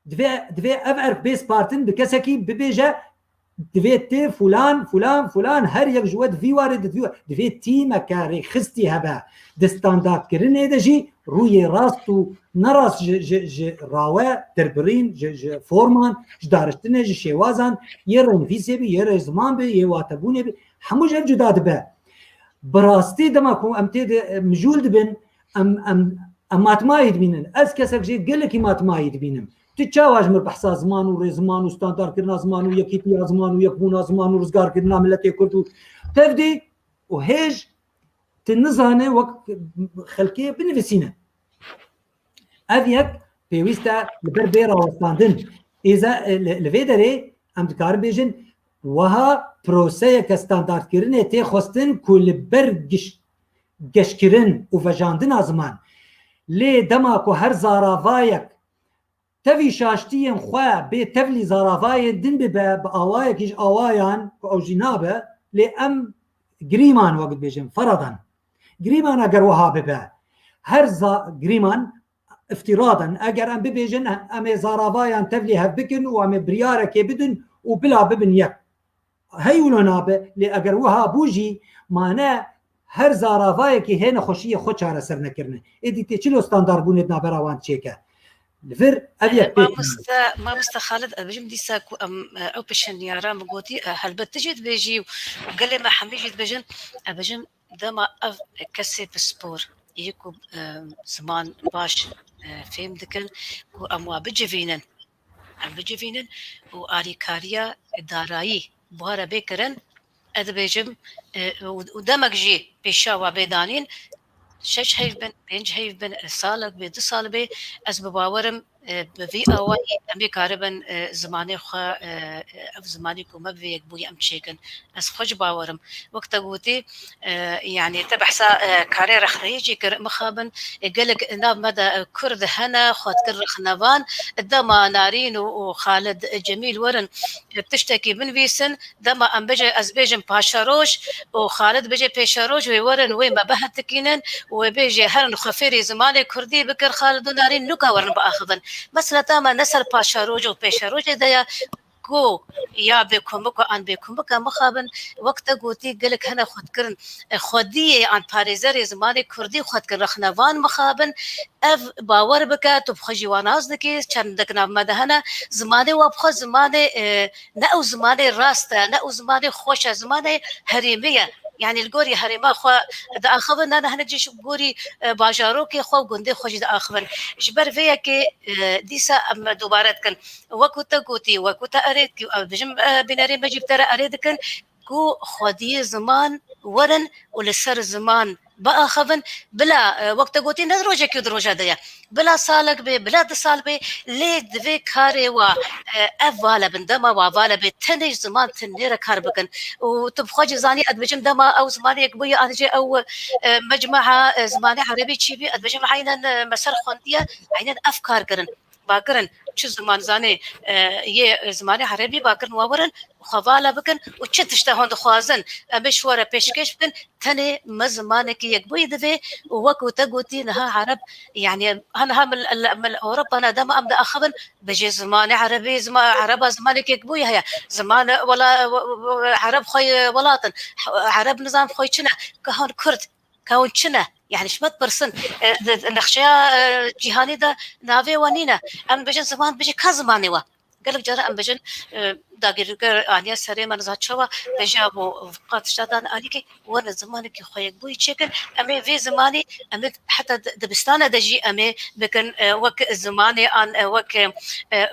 دفي اف ارك بي سبارتن بكسكي ببيجا دفي تي فلان هر يك جواد في وارد دفي تي مكاري خستي هبه دستاندارد كرنه دجي روي راستو نراس ج راوه دربرين ج فورمان دارشتنه ج شوازان يرن في سبي ير زمان بي يواتبونه بي همو جر جداد به براستي دماكم امتد مجولد بن ام ماتمايد بينن از كسك جي قال لك ماتمايد بينم تتشاواج مر بحث زمان و زمان و ستاندارد كرنا زمان و يكيتي زمان و يكبونا زمان و رزقار كرنا ملتي كردو تفدي وهيج تنزانه وقت خلقيه بنفسينا افيك بيويستا لبربيرا وستاندن اذا لفيدري ام دكار بيجن وها بروسيه كستاندارد كرنه تي خوستن كل برگش گشكرن و فجاندن زمان لي دماكو هر زارافايك تفي شاشتين خوا بي تفلي زارافاي دن بأوايك يج أوايان أو جنابه لأم جريمان وقت بيجن فرضا جريمان أجر وها ببا هر جريمان افتراضا أجر أم بيجن أم زارافايان تفلي هبكن وأم بريارك بدن وبلا ببن يك هيولو نابه لأجر وها بوجي معناه هر زارافای که هن خوشی خود چاره سر نکرنه ادی تی چلو استاندارد بونه نابراوان چیکه لفر ابي ما مستخالد بجم ديسا او بشن يارا مقوتي هل بتجد بيجي وقال لي ما حميجي بجن بجم دما كسي بسبور يكو زمان باش فهم دكن واموا بجفينن وآريكاريا دارایی بوهر بکرن اد بجم ودمك جي بيشاوا بيدانين شش هيف بن بنج هيف بن سالك بيد سال بي از بباورم بفي اواي امي كاربن زماني خا اف زماني كوما بيك بوي ام تشيكن از خوش باورم وقت قوتي يعني تبحسا كاري رخريجي كر مخابن قالك ناب مدى كرد هنا خد كر خنبان دما نارين وخالد جميل ورن تشتكي من فيسن دما ام بجي از بيجن باشاروش وخالد بيجي بيشاروش وورن وين ما بهتكينن وبيجي هرن خفيري زماني كردي بكر خالد نارين نوكا ورن باخذن مثلا تاما نسل باشاروج وبيشاروج ديا كو يا بكمك عن بكمك مخابن وقت قوتي قالك هنا خد كرن خديه عن باريزر زماني كردي خد كرن رخنوان مخابن اف باور بك تبخجي ونازدكي چندك ناب هنا زماني وابخ زماني نأو زماني راستا نأو زماني خوش زماني هريميه يعني الجوري هريما خو دا اخبن انا هنجي جوري باجاروكي خو غندي خوش دا اخبن جبر فيا كي ديسا اما دوباره كان وكوتا قوتي وكوتا اريد بجم بناري بجيب ترى اريد كان كو خدي زمان ورن ولسر زمان بقى خبن بلا وقت قوتي ندروجه كي دروجه ديا بلا سالك بي بلا دسال بي لي دفي كاري و افالا بندما وافالا بي تنج زمان تنير كار بكن وتبخج زاني ادبجم دما او زماني يقبي انجي او مجموعه زماني عربي تشيبي ادبجم عينا مسر خونديه عينا افكار كرن باكرن شو زمان زاني يه زماني عربي باكرن وورن خوالا بكن وشتشتا هون خوازن مشوره بيشكش بكن تاني مزمانك يقبي دفي ووكو تقوتي نها عرب يعني انا من اوروبا انا دام ابدا اخبن بجي زماني عربي عرب زمانك يقبي هي زمان ولا عرب خوي ولاطن عرب نظام خوي شنا كهون كرد كون شنا يعني شمت برسن نخشيا جهاني دا نافي ونينا ام بجن زمان بجي كزماني وا قالك جرى ام بجن داغير انيا سري من زاتشوا بجابو فقط شتان عليكي وانا زمانك خويك بوي تشكن امي في زماني امي حتى دبستان دجي امي بكن وك زماني ان وك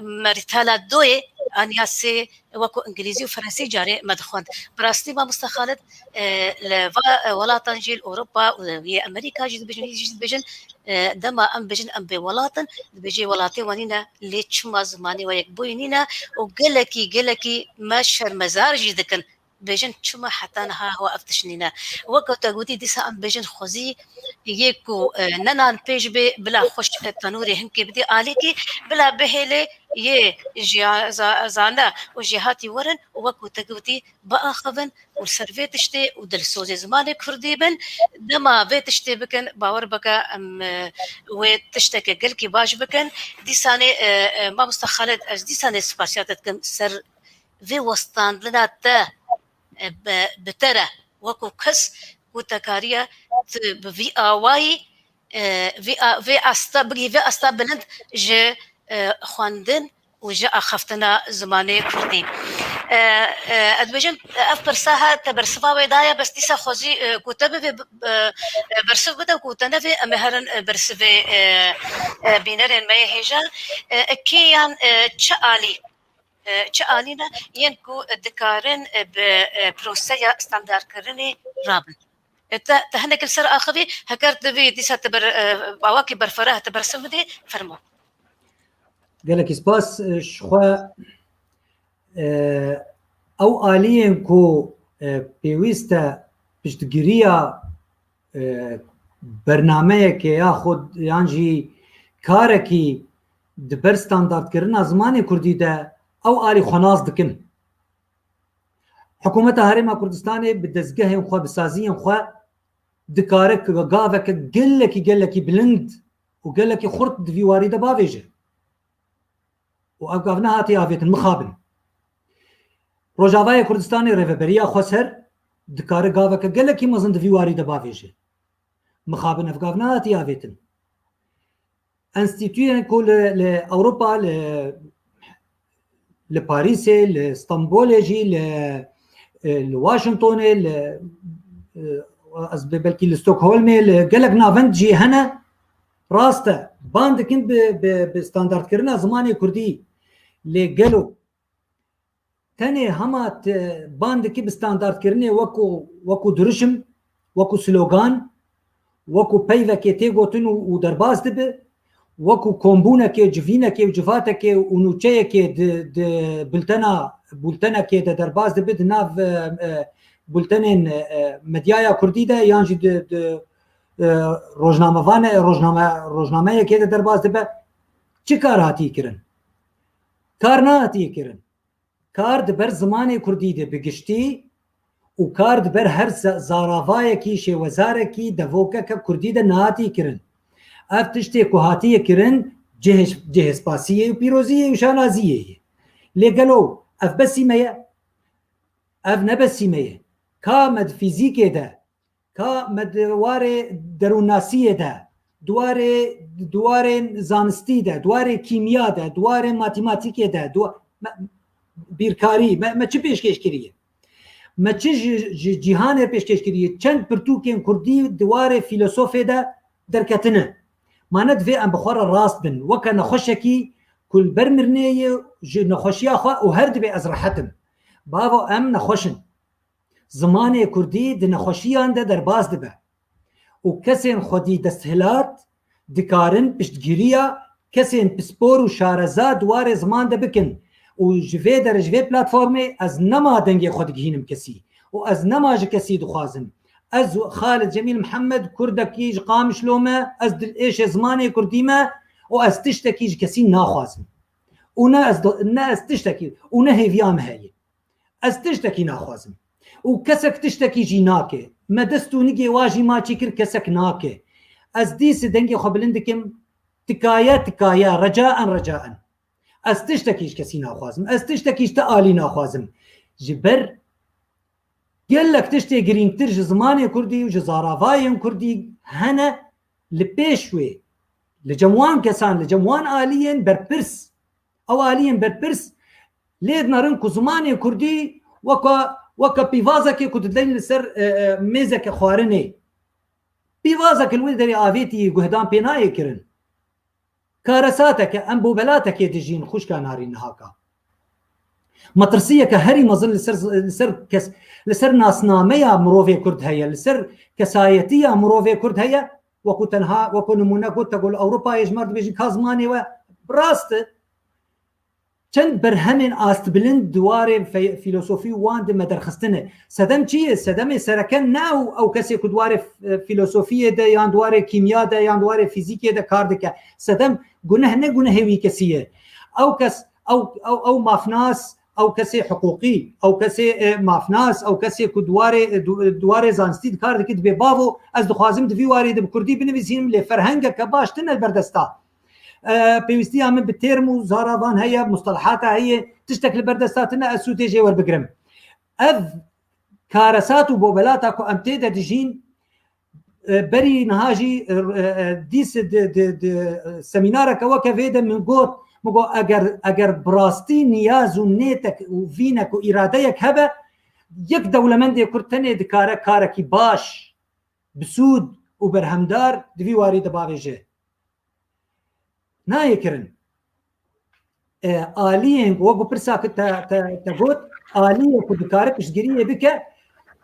مرتالا دوي انيا سي وكو انجليزي وفرنسي جاري مدخون براستي ما مستخالد ولا تنجيل اوروبا وهي امريكا جد بجن دما ام بجن ام بولاطن بيجي ولاتي ونينا ليتشما زماني ويك بوينينا وقلكي ماشر مزار جدكن بيجن شما حتى نها هو افتشنينا وقت تقولي ديسا ام بيجن خوزي يكو ننان بيج بي بلا خوش تنوري هنكي بدي عليكي بلا بهلي يه زانا وجهاتي ورن وقت تقولي بقى خبن والسرفيتشتي ودلسوزي زماني كردي بن دما فيتشتي بكن باور بكا ام وتشتكي قلكي باش بكن ديساني ما مستخالد از ديساني سباسياتتكم سر في وسطان لنا تا بترى وكو كس وتكاريا بفي اواي في استا بلند ج خواندن وجا اخفتنا زماني كردي ادبجن افبر ساها تبرسفا ويدايا بس ديسا خوزي كتب برسف بدا كوتنا في امهرن برسف بينرن ما هيجا كيان تشالي چالينا ينكو دكارن ببروسيا ستاندار كرني رابن تهنك السر اخذي هكرت في ديسا تبر بواكي برفراه تبرسم دي فرمو قالك سباس شخوا او آليين كو بيويستا بشتقريا برنامه كي ياخد يانجي كاركي دبر ستاندارد كرنا زماني كردي ده او آلي خناص دكن حكومة هرم كردستاني بدزقه خو بسازين خو دكارك غافك قلكي بلند وقلكي خرط في وارده بافيجه وأوقفنا هاتي آفيت المخابن روجاواي كردستاني ريفبريا خسر دكار غافك قلكي مزند في وارده بافيجه مخابن أوقفنا هاتي آفيت انستیتوی کو لاوروبا لباريس لاسطنبول جي لواشنطن بلكي لستوكهولم قالك نافند جي هنا راسته باند كنت بستاندرد كرنا زماني كردي اللي قالوا تاني هما باند كي بستاندرد كرني وكو درشم وكو سلوغان وكو بيفا كي تيغوتن ودرباز دبه وكو كومبونا كي جفينا كي وجفاتا كي ونوتشيا كي بولتنا كي درباز دبه ناف بولتنين مديايا كردي ده يانجي روزنامه كي درباز دبه چی کار هاتی کرن؟ کار نهاتی کرن. کار دبر زمان کردی ده بگشتی و کار دبر هر زاراوای کی شوزاره کی دوکه که کردی ده نهاتی کرن. افتشتی که هاتی کرن جهش پاسیه و پیروزیه و شانازیه. لگلو اف بسیمه اف نبسیمه که مد فیزیکه ده که مد واره دروناسیه ده دواره زانستی ده دواره کیمیا ده دواره ماتماتیک ده بیرکاری ما چه پیشکش کریه ما چه جهان پیشکش کریه چند پرتوکین کردی دواره فیلسوفی ده درکتنه ما ندفع ام بخور راست بن وکا نخوشکی کل برمرنیه نخوشی آخوا و هر دبی از راحتم باوا ام نخوشن زمان کردی ده نخوشیان ده در باز دبه و کسین خودی دستهلات دکارن پشتگیریا کسین پسپور و شارزا دوار زمان ده بکن و جوه در جوه پلاتفورمی از نما دنگی خودگهینم کسی و از نما جه کسی دخوازم از خالد جمیل محمد کردکیج قامش لومه از دل ایش زمان کردیمه و از تشتکیج کسی ناخوازم و نه از تشتکی و نه هیویام هایی از تشتکی ناخوازم و کسک تشتکی جی ناکه ما دستو نگی واجی ما چی کر کسک ناکه از دیس دنگی خبلندکم تکایا رجاء از تشتکیش کسی ناخوازم از تشتکیش تعالی ناخوازم جبر گلک تشتی گرینگتر زمان کردی و جزاراوای کردی هنه لپیشوی لجموان کسان لجموان آلین برپرس او آلین برپرس لید نرن که زمان کردی وكا بيفازك كنت تلاقي لسر ميزك خوارني بيفازك الولد دري آفيتي قهدان بيناي كرن كارساتك أنبوبلاتك يدجين خوش كان هارين هاكا مطرسيك هري مظل لسر ناسنامية مروفي كرد هيا لسر كسايتية مروفي كرد هيا وكو تنها وكو نمونا كنت تقول أوروبا يجمرد بيجي كازماني وبراست چند برهمن آست بلند دوار فیلسوفی واند مدرخستنه سدم چیه سدم سرکن نه او کسی که دوار فیلسوفی ده یا دوار کیمیا ده یا دوار فیزیک ده کار ده سدم گناه نه گناه وی کسیه او کس او مافناس او کسی حقوقی او کسی مافناس او کسی که دوار زانستی کار ده به باو از دخوازم دوی وارد بکردی بنویسیم لفرهنگ که باشتن البردستا بيوستي من بالتيرم وزارابان هي مصطلحاتها هي تشتكل بردستاتنا السوتيجي والبقرم اذ كارسات وبوبلات امتيدا دجين بري نهاجي ديس سمينار كوكا فيدا من قوت مقو اگر براستي نياز ونيتك وفينك واراديك هبه يك دولة من دي كرتني كاركي باش بسود وبرهمدار دفي وارد بابيجي نايكرن آليين وقو برساك تقول آلية كدكارة بشجرية بك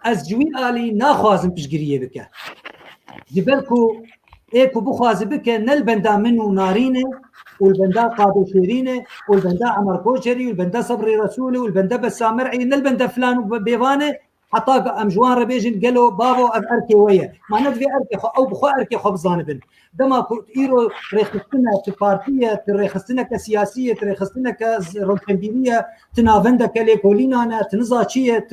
از جوي آلي ناخوازم بشجرية بك جبالكو ايكو بخواز بك نلبندا منو نارينه والبندا قادو شيرينه والبندا عمر كوشري والبندا صبري رسولي والبندا بسامرعي نلبندا فلان بيفانه حتى امجوان ربيجن قالوا بابو اركي ويا ما ندفي اركي او بخو اركي خبز زانبن دما ايرو ريخستنا في بارتيه ريخستنا كسياسيه ريخستنا كروتنبيليه تنافندا كليكولينا انا تنزاشيه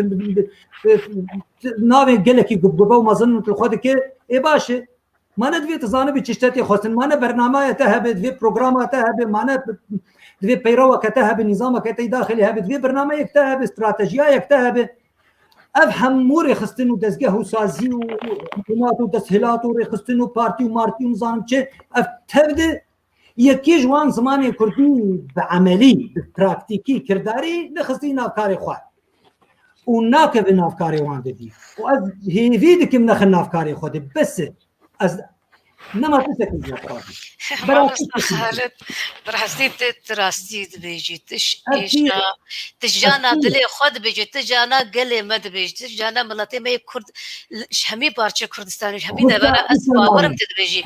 ناوي قالك قبقبه وما ظننت الخدك اي باشا ما ندفي تزانبي تشتتي خوسن ما برنامج تهب دفي بروجرام تهب ما دفي بيرو كتهب نظام كتي داخلي هب دفي برنامج يكتهب استراتيجيه يكتهب افهم مو ريخستنو دزگه سازی و حکومت و تسهیلات و ريخستنو پارتی و مارتی و نظام چه افتبد یەکی جوان زمانی کوردی بە عملی پراکتیکی کردداری لەخستی ناوکاری خوارد و ناکە بە ناوکاری وان دەدی و ئەس هێوی دکم نەخە ناوکاری خۆدی بەسێ ئەس نەما خالد براستی تراستی دبیجی تجانا دلی خود بیجی تجانا گلی مد بیجی تجانا ملتی می کرد همی پارچه کردستانی همی دبر اسباورم تدبیجی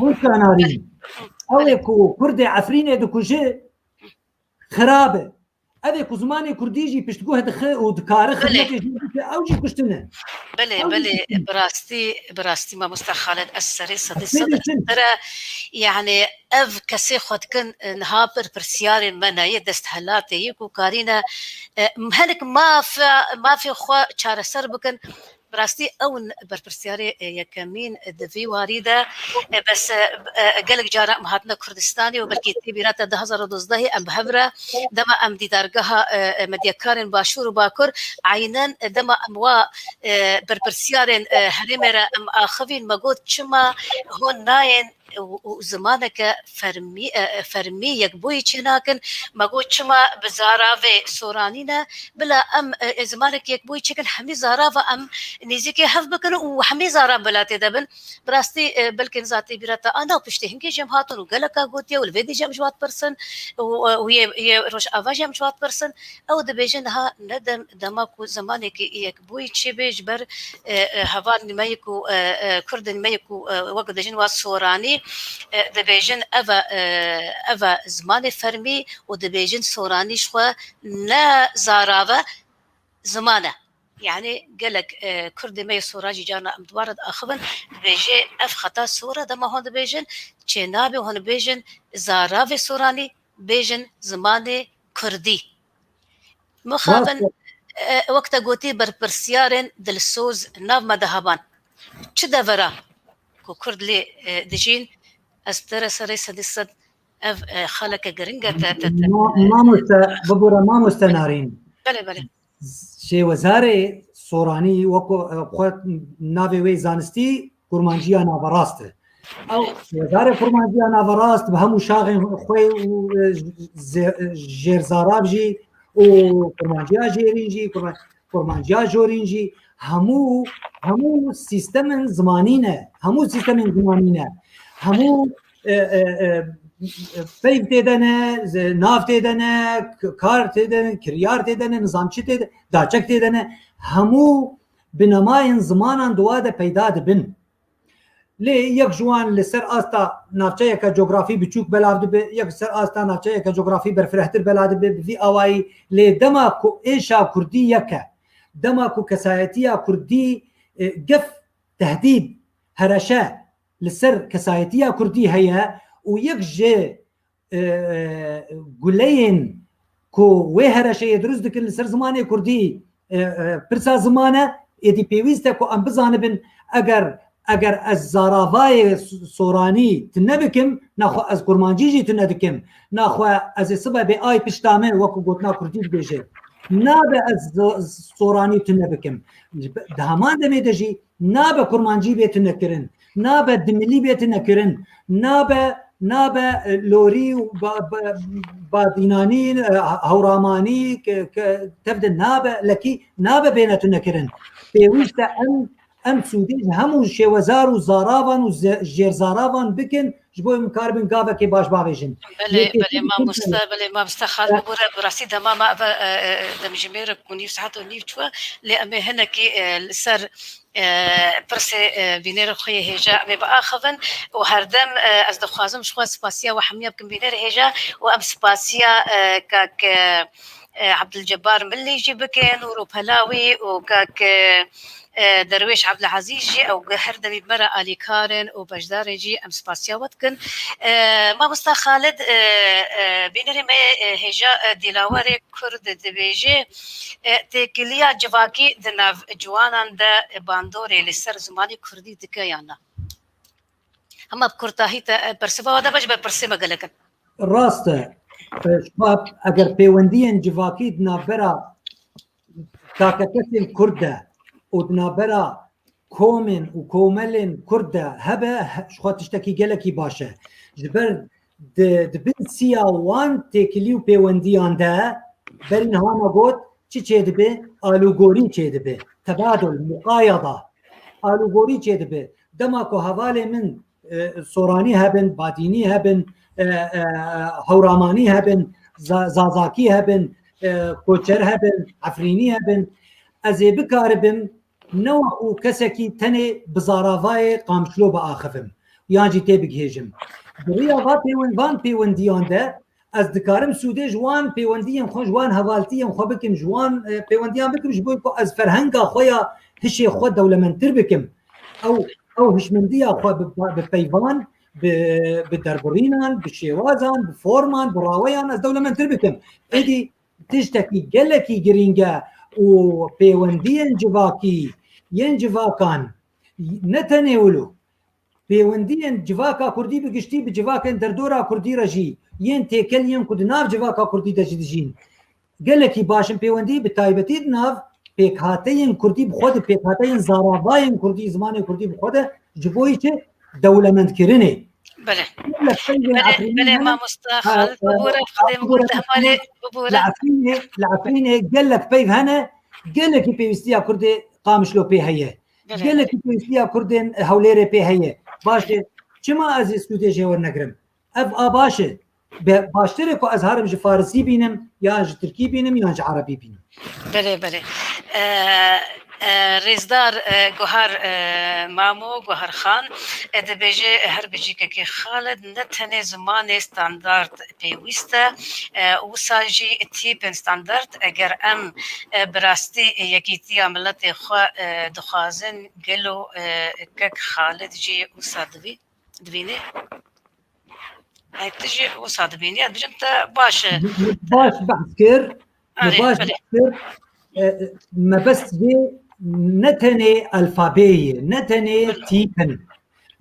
ئەوێکو کوردی عفرینێ دکوژێ خراپە ئەوێک و زمانی کوردیژی پشتگوه دخە و دکارە ئەوجی کوشتنە بله براستی ما مستخالد السري صدق ترى يعني اف كسي خد كن نهابر برسيار منايه دستهلاتي يكو كارينا هلك ما في خو چاره سر بكن براستی اون برپرسیاری یکمین دوی واریده بس قالك جارا مهاتنا كردستاني وبلكي تبيرات 2012 ام بهبره دما ام دیدارگاه مدیکارن باشور و باکر عینان دما اموا برپرسیارن هرمره ام اخوین مگود چما هون ناين وزمانك فرمي يكبوي چناكن مگو چما بزاراوه سورانينا بلا ام زمانك يكبوي چكن همي زاراوه ام نيزيكي هف بكن وحمي زاراو بلاتي دبن براستي بلكن ذاتي براتا انا پشتي هنگي جمهاتون وگلكا گوتيا والفيدي جم جوات پرسن وهي روش اوا جم جوات پرسن او دبيجن ها ندم دماكو زمانك يكبوي چي بيج بر هوان نميكو كرد نميكو وقت دجن وا سوراني دبيجن أفا زمان فرمي ودبيجن سوراني شخوا لا زاراوة زمانة يعني قالك كردي مي سوراجي جانا مدوارد أخبن دبيجي أف خطا سورة دما هون دبيجن چنابي هون بيجن زاراوة سوراني بيجن زماني كردي مخابن وقت قوتي برسيارن دلسوز ناف مدهبان چه دورا كو كرد لي دجين استرى سري سدسد خلق جرينجا ما مستنارين بله شي وزارة سوراني وكو نافي وي زانستي كورمانجيا نافراست او وزارة كورمانجيا نافراست بهمو شاغن خوي جير زارابجي وكورمانجيا جيرينجي كورمانجيا جورينجي همو سيستم زمانينه همو فیف دیدنه ناف دیدنه کار دیدنه کریار دیدنه نظامچی دیدنه داچک دیدنه همو بنماین زمانان دواده پیدا دبن لی یک جوان لسر آستا نافچه یک جغرافی بچوک بلاد به یک سر آستا نافچه یک جغرافی برفرهتر بلاد به وی اوای لی دما کو ایشا کردی یکه دما کو کسایتیا کردی قف تهدید هرشه لسر كسايتيا كردي هيا ويكجي قلين كو ويهرا شيء دروز دك لسر زمانه كردي برسا زمانه يدي بيويستا كو ام بزانبن اگر از زارافاي سوراني تنبكم ناخو از كرمانجيجي تندكم ناخو از سبب اي پشتامه وكو قوتنا كردي بيجي نابه از سوراني تنبكم دهمان دميدجي نابه كرمانجي بيتنكرن نابه دملي بيتنكرن نابه لوري باديناني هوراماني تبدا نابه لكي نابه بينتنكرن بيوشتا ام سودي همو شوزار وزارافان وجير زارافان بكن جبوي مكاربن قابا كي باش باغيجن بلي ما مستخال براسي دما ما دم جمير كونيف ساعات ونيف توا لأمي هنا كي سر برسي بينير خويا هجا مي باخذن وهردم از دخوازم شخوا سباسيا وحميه بكم بينير هجا وام سباسيا كاك عبد الجبار ملي جيبكن وروبلاوي وكاك درويش عبد العزيز جي او هردمي بمرة آلي كارن وبجدار جي ام سباسيا واتكن ما مستا خالد بينري ما هجا دلاوري كرد دبيجي تكليا جواكي دناف جوانان دا باندوري لسر زماني كردي دكيانا اما بكرتاهي برسفا ودا بج برسما قالكن راسته شباب اگر بيوندين جواكي دنابرا كاكتين كرده ودنابرا كومن وكوملن كرده هبه شخوات تشتكي قالكي باشا جبر دبن سیا وان تکلی و پیوندیان ده برین هاما گوت چی دبه؟ آلوگوری چه دبه، تبادل مقایضه آلوگوری چه دبه. دما کو حواله من سورانی هبن، بادینی هبن، هورامانی هبن، زازاکی هبن، کوچر هبن، عفرینی هبن. از بکاربم نوع و کسکی تنه بزاراوای قامشلو با آخفم یعنی تی بگهیجم بریا وان پیوندیان ده از دکارم سوده جوان پیوندیم خو جوان حوالتیم خو بکم جوان پیوندیان بکم جبوی کو از فرهنگا خویا هشی خو دولمنتر بکم او هشمندیا خو بپیوان بدربرینان بشیوازان بفورمان براویان از دولمنتر بکم ایدی تشتکی گلکی گرینگا و پیوندین جواکی ین جواکان نتنیولو پیوندین جواکا کردی بگشتی به جواکن در دورا کردی رجی ین تکل ین کد ناف جواکا کردی دجین گلکی باشن پیوندی به تایبتی ناف پیکاتین کردی بخود پیکاتین زاراوین کردی زمان کردی بخود جبوی چه دولمند کرنه. بله بله ما مستخل ببورة قديم قلت همالي ببورة العفرينة قال لك بيف هنا قال لك بيستيا كردي قامشلو بي هي قال لك بيستيا كردين هوليري بي هي باشه كما از استوديجي ورنقرم باشه باشتري كو ازهارم جي فارسي بينم يا جي تركي بينم يا جي عربي بينم. بله ريزدار جوهر مامو جوهر خان دبيجي هربجي كي خالد نتني زمان ستاندارد بيويستا وساجي تيب ستاندارد اگر ام براستي يكيتي عملت خو دخازن قالوا كك خالد جي وصادوي دويني هيك تجي وصادبيني بجمت باش بحث كير ما بس دي نتني الفابيه نتني تيكن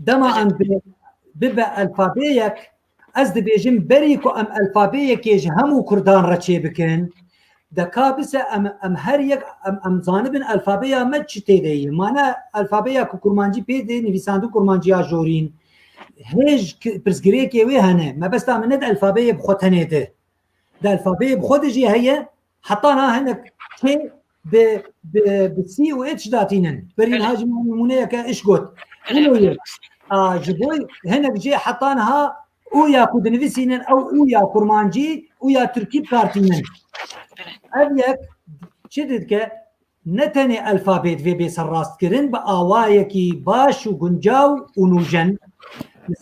دما ان ببا الفابيك از دبيجم بريكو ام الفابيك يجهمو كردان رچي بكن دكا بس ام هر يك ام زانبن الفابيا ما چتيدي مانا الفابيا كورمانجي بيدي نيفيساندو كورمانجي جورين هيج برزغريكي وي هنا ما بس من ند الفابيه بخوتنه ده الفابيه بخودجي هي حطانا هناك كي بسي و اتش داتينن برين هاجم نمونه كايش قلت جبوي هنا بجي حطانها ويا كودنفيسينن او ويا كورمانجي ويا تركيب كارتينن ابيك شددك نتني الفابيت في بيس الراست كرن باوايكي باش وجنجاو ونوجن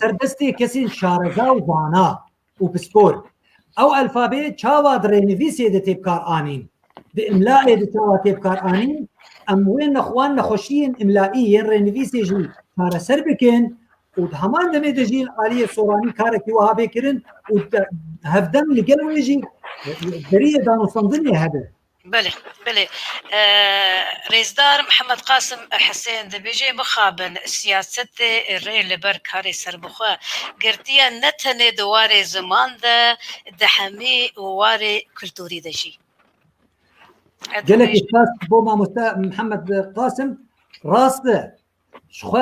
سردستي كسين شارزا وزانا وبسبور او الفابيت شاوا درينفيسي دي تبكار انين باملاء دي شاوا تبكار انين ام وين اخوان نخوشين املائيين رينفيسي جي كار سربكن ودهمان دمي دجي الاليه سوراني كاركي وهابي كرن وهفدم لقلو يجي بريه دانو صندني هذا. بله ريزدار محمد قاسم حسين دبيجي مخابن سياسة الري لبر كاري سربخوا قرتيا نتني دواري زمان ده دحمي وواري كلتوري دجي قالك استاذ بوما محمد قاسم راسته شخوا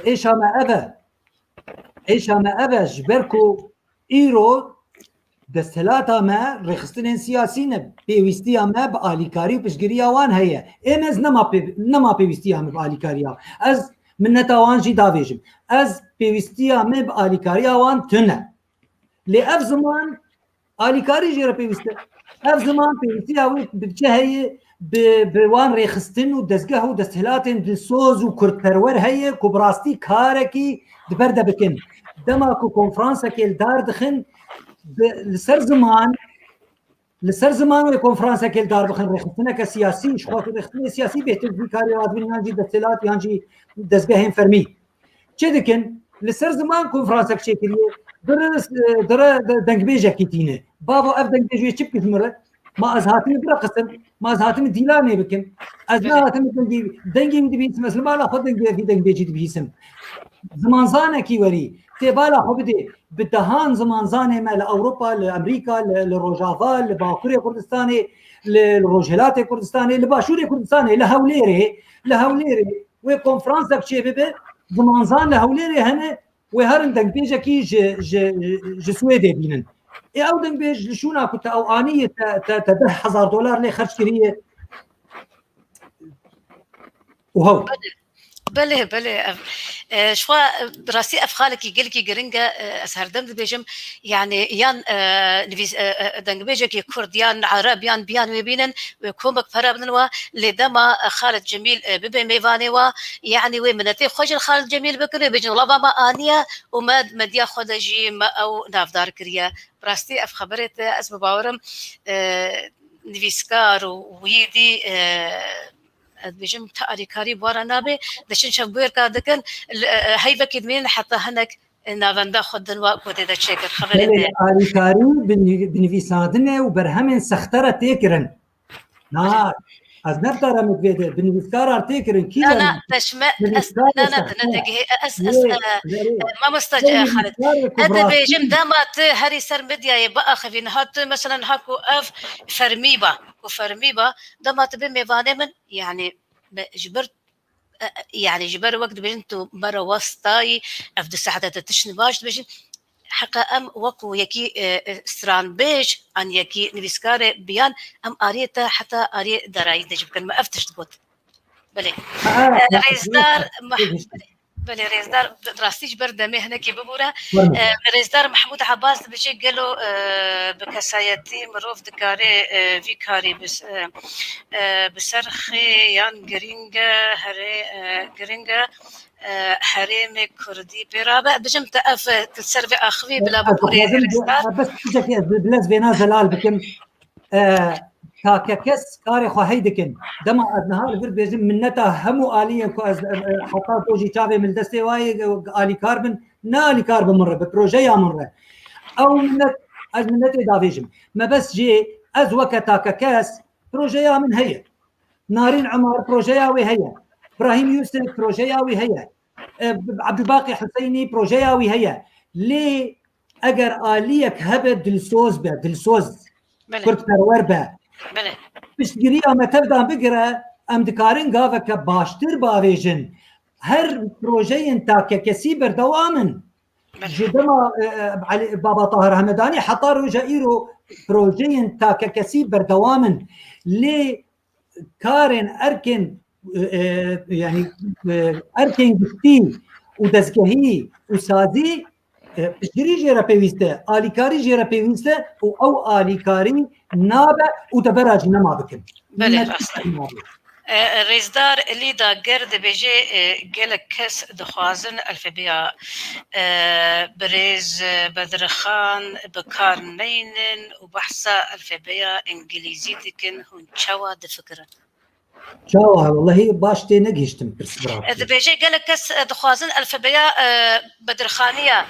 ايش ما ابا جبركو ايرو دستهلاتا ما رخصتن سياسيين بيوستيا ما باليكاري وبشجريا وان هي امز نما بيوستيا ما باليكاريا از من نتاوان جي دافيجم از بيوستيا ما باليكاريا وان تنه لاف زمان اليكاري جرا بيوستا اف زمان بيوستيا بجهي بوان رخصتن ودسقه ودستهلاتن دسوز وكرترور هي كبراستي كاركي دبرده بكن دماكو كونفرانسا كيل دار دخن لسر زمان وكونفرانسا كيل دار بخن رخصتنا كسياسي شخوا رخصتنا سياسي بيهتف بكاري رادوين يانجي دستلات يانجي دسقهين فرمي چدكن لسر زمان كونفرانسا كشكليه در دنگبيجا كيتينه بابو اف دنگبيجو چپ كتمره ما از هاتم برا قسم ما از هاتم ديلانه بكم از ما هاتم دنگي دبيس مثل ما لا خد دنگبيجي دبيسم زمان زانه كي وري تبالا خو بدي بدهان زمان زانه ما لاوروبا لامريكا لروجافا لباكوريا كردستاني للروجهلات كردستاني لباشوريا كردستاني لهوليري وكونفرانس داك شي بيبي زمان زان لهوليري هنا وهرن دنگ بيجا كي ج سويدي بينن او دنگ بيج لشونا كنت او انيه $10,000 لي خرج كريه وهو بله شوا براسي افخالك يقلكي جرينجا اسهر دم بيجم يعني يان نفيس دنگ بيجا كي كرديان عرب يان بيان ويبينن ويكومك فرابنوا لدما خالد جميل ببي ميفاني و يعني ومنتي خوش خالد جميل بكري بيجن لبا ما انيا وما مديا خدجي ما او نافدار كريا براسي اف خبرت اسم باورم نفيسكار ويدي بيجم تاريكاري بورا نابي دشن شبير كادكن هيفا كدمين حتى هناك نافندا خدن وقت ده شكر خبرت تاريكاري بنفيسادنه وبرهمن سختره تكرن نا از نفترض متفيده بنفيسكار تكرن كي انا تشمع انا تنتجه ما مستجع خالد هذا بيجم دامات هري سر مديا يبقى خفين هات مثلا هاكو اف فرميبا دامات بميفانه من يعني جبرت يعني جبر وقت بجنتو مرة وسطاي افد ساعة تشن باش بجن حقا ام وكو يكي ستران بيج ان يكي نفيسكار بيان ام اريتا حتى اري دراي دجب كان ما افتش تقول بلي ريزدار بلي ريزدار دراستيش برد مهنه كي ببوره ريزدار محمود عباس بشي قالوا بكسايتي مروف دكاري فيكاري بس بسرخي يان جرينجا هري جرينجا حريم كردي برابع بجم تقف تسرفي اخوي بلا بقولي ريزدار بس بلاز بينا زلال بكم كاكس كاري خو هيدكن دما نهار فرد بيجم منتا همو آليا حتى توجي تابي من دستي واي آلي كاربن نا آلي كاربن مرة ببروجيا مرة أو منت از منت دافيجم ما بس جي از وقتا كاكس بروجيا من هي نارين عمر بروجيا وهي إبراهيم يوسف بروجيا وهي عبد الباقي حسيني بروجيا وهي ليه أجر آليك هبت دلسوز به دلسوز كرت وربه بشتگیری اما تبدأ بقرأ ام دكارين قافك باشتر باويجن هر بروجي انتا كسي بردوامن جدما بابا طاهر همداني حطار وجائيرو بروجي انتا كسي بردوامن لي كارن اركن يعني اركن قفتي ودزگهي وسازي بشتري جيرا بيويسته آليكاري جيرا بيويسته او آليكاري نابع وتبرج نما بكم بله راسته ريزدار اللي دا قرد بيجي قالك كس دخوازن الفبيا بريز بدرخان بكار نينن وبحثا الفبيا انجليزي دكن هون شوا دفكرن شوا والله باش تي نقيشتم اذا بيجي قالك كس دخوازن الفبيا بدرخانيه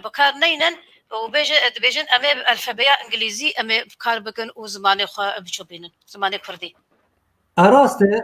بكار نينن وبيجن امي الفبيا انجليزي امي بكار بكن وزماني خو بشوبينن زماني كردي اراسته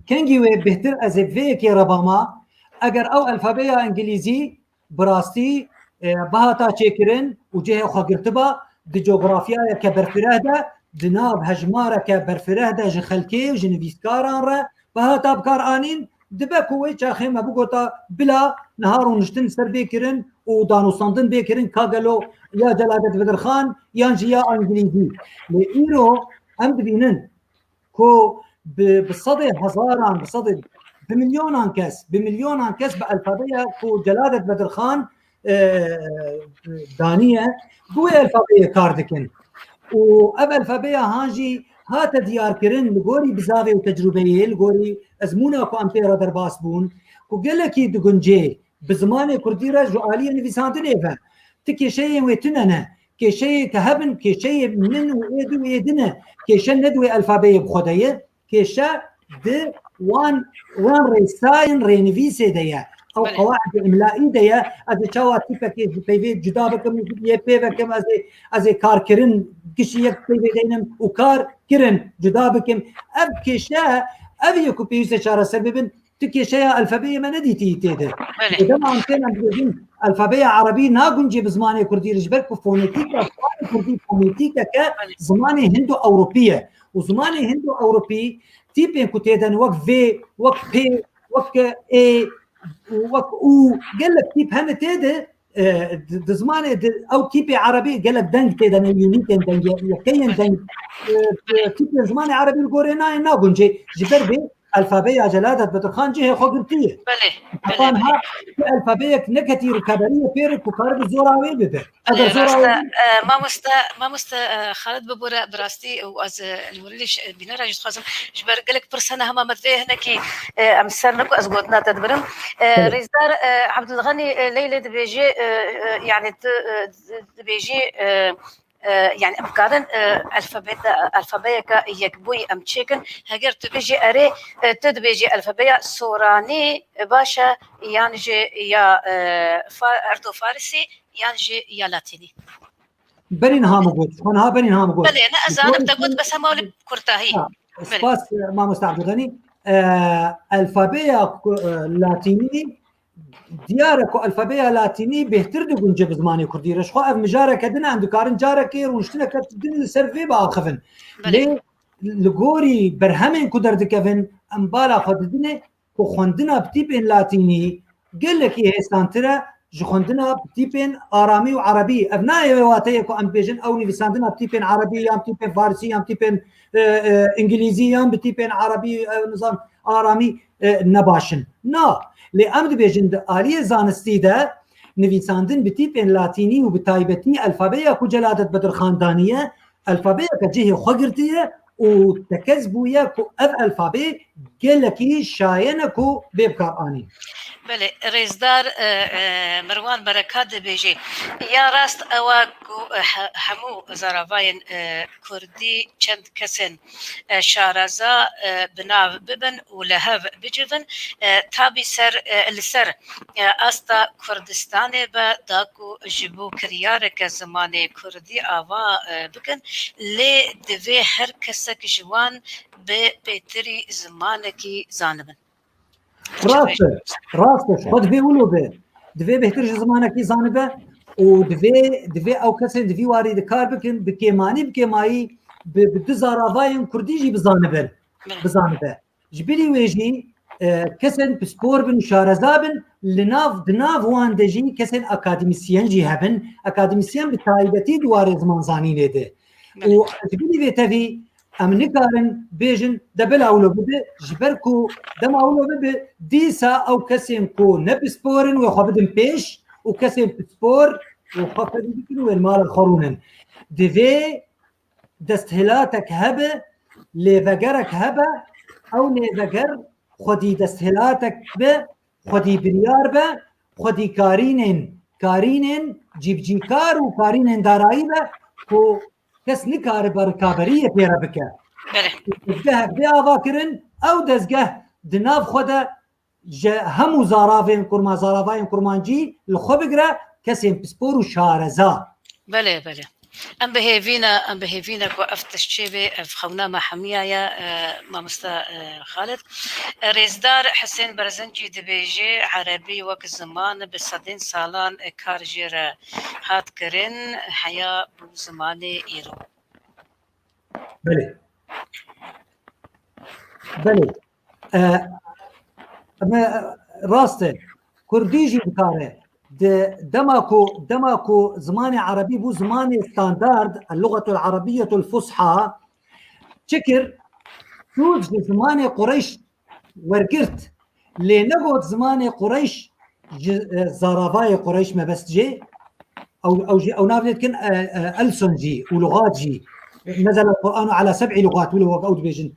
كنجي بهتر از فيك يا ربما اگر او الفبيا انجليزي براستي بهاتا تشكرن وجهه خو قرتبا دي جغرافيا كبرفرهده دناب هجماره كبرفرهده جخلكي وجنفيسكاران را بهاتا بكار انين دبكوي چاخي ما بوغوتا بلا نهار ونشتن سر بيكرن ودانوستاندن بيكرن كاغلو يا جلالة بدرخان يانجيا انجليزي لإيرو ام دبينن كو بصدي هزاران بصدي بمليونان كس بالفابيه كو جلالة بدرخان دانيه بو الفابيه كاردكن واب الفابيه هانجي هات ديار كرن لغوري بزاوي وتجربيه لغوري ازمونه كو امتيرا درباس بون كو قالكي دغنجي بزمان كردي رجو آلية نفيساندن إيفا تكي شيء ويتننا كي شيء كهبن كي شيء من ويدو ويدنا كي شيء ندوي ألفابية بخدية كي شيء د وان ريساين رينفيسي ديا أو قواعد إملائي ديا أزي شوا تيكا كي بيفيد جدابكم يبيفكم أزي كار كرن كشيك بيفيدينم وكار كرن جدابكم أب كي شيء أبي يكو بيوسي شارة سببن تكي شيء الفابيه ما نديتي تيده اذا ما كان عندنا الفابيه عربي ناقنجي بزمانه كردي رجبك فونيتيكا كردي فونيتيكا كزمانه هندو اوروبيه وزمانه هندو اوروبي تيبين كتيدن وك في وك بي وك اي وقال لك كيف هن تيدا زمان او كيف عربي قال لك دنج تيدا يونيكن دنج يكين دنج كيف زمان عربي القورينا ناقنجي جبربي الفابيه جلاده بدرخان جهه خقرتيه بله طبعا ها الفابيه نكتي ركابريه بيرك وكارب زوراوي بده اگر زوراوي ما مست خالد ببورا براستي واز الموليش بنرا جت خازم جبر قالك برسنه هما مدري هناكي امثال نكو ازغوتنا تدبرم ريزدار عبد الغني ليلى دبيجي يعني دبيجي يعني امكارن الفابيكا يكبوي ام تشيكن هاجر تبيجي اري تدبيجي الفابيا سوراني باشا يعني جي يا اردو فارسي يعني جي يا لاتيني بنينها موجود هنا بنينها موجود بلي انا ازانب تقول بس هم ولي كرتاهي سباس ما مستعد غني الفابيا لاتيني ديارك الفابيا لاتيني بهتر دقون جب زماني كردي رشخو اف مجارة كدنا عندو كارن جاركي ونشتنا كتدن السرفي باخفن ليه لغوري برهمين كدر دكفن امبالا خددنه وخوندنا بتيبين لاتيني قال لك ايه سانترا جخوندنا بتيبين ارامي وعربي ابناء واتيكو ام بيجن او نيفساندنا بتيبين عربي ام بتيبين فارسي ام بتيبين انجليزي ام بتيبين عربي نظام ارامي نباشن نا لأمد بيجند آلية زانستی ده نویساندن بتیپین لاتینی و بتایبتی الفابیا کو جلادت بدر خاندانیه الفابیا كجهه خقرتيه وتكذبويا كو اف الفابي قالكي شاينكو بيبكار اني بله رئیسدار مروان برکات بیجی یا راست اواکو همو زراوین کردی چند کسن شارزا بناو ببن و لهو بجون تابی سر لسر استا کردستان با داکو جبو کریار که زمان کردی آوا بکن لی دوی هر کسک جوان به بهتری زمانکی زانبن راست خود في ولو به دفي بهتر زمانك زانبه ودفي او كسن دفي وارد كار بكن بكيماني بدزاراواين كرديجي بزانبه جبري ويجي كسن بسبور بن شارزابن لناف وان دجي كسن اكاديميسيان جي هبن اكاديميسيان بتايبتي دوار زمان زانين ده وجبري تفي ام نكارن بيجن دبل اولو بده جبركو دم اولو بده ديسا او كسين كو نبسبورن وخبدن بيش وكسين بسبور وخبدن بكن والمال الخرونن دفي دستهلاتك هبه لفقرك هبه او لفقر خدي دستهلاتك به خدي بريار به خدي كارينن جيبجيكار وكارينن دارائبه كو کس نکاره بر کابریه پیرا بکه. دزگه بیاوا کرن او دزگه دناف خوده همو زاراوین کرمانجی لخو بگره کسی پسپور و شارزا. بله. ام بهیوینا کو افتشچه خونه محمیه یا مامستا خالد رئیسدار حسین برزنجی دبیجی عربی وقت زمان به صدین سالان کارجیر هات کرن حیا بو زمان ایران. بله راسته کردیجی بکاره دماكو زمان عربي بو زمان ستاندارد اللغة العربية الفصحى شكر توج زمان قريش ورقرت لنقود زمان قريش زارافاي قريش ما بس جي او نافلت كن ألسن جي ولغات جي نزل القرآن على 7 لغات ولو وقعود بيجن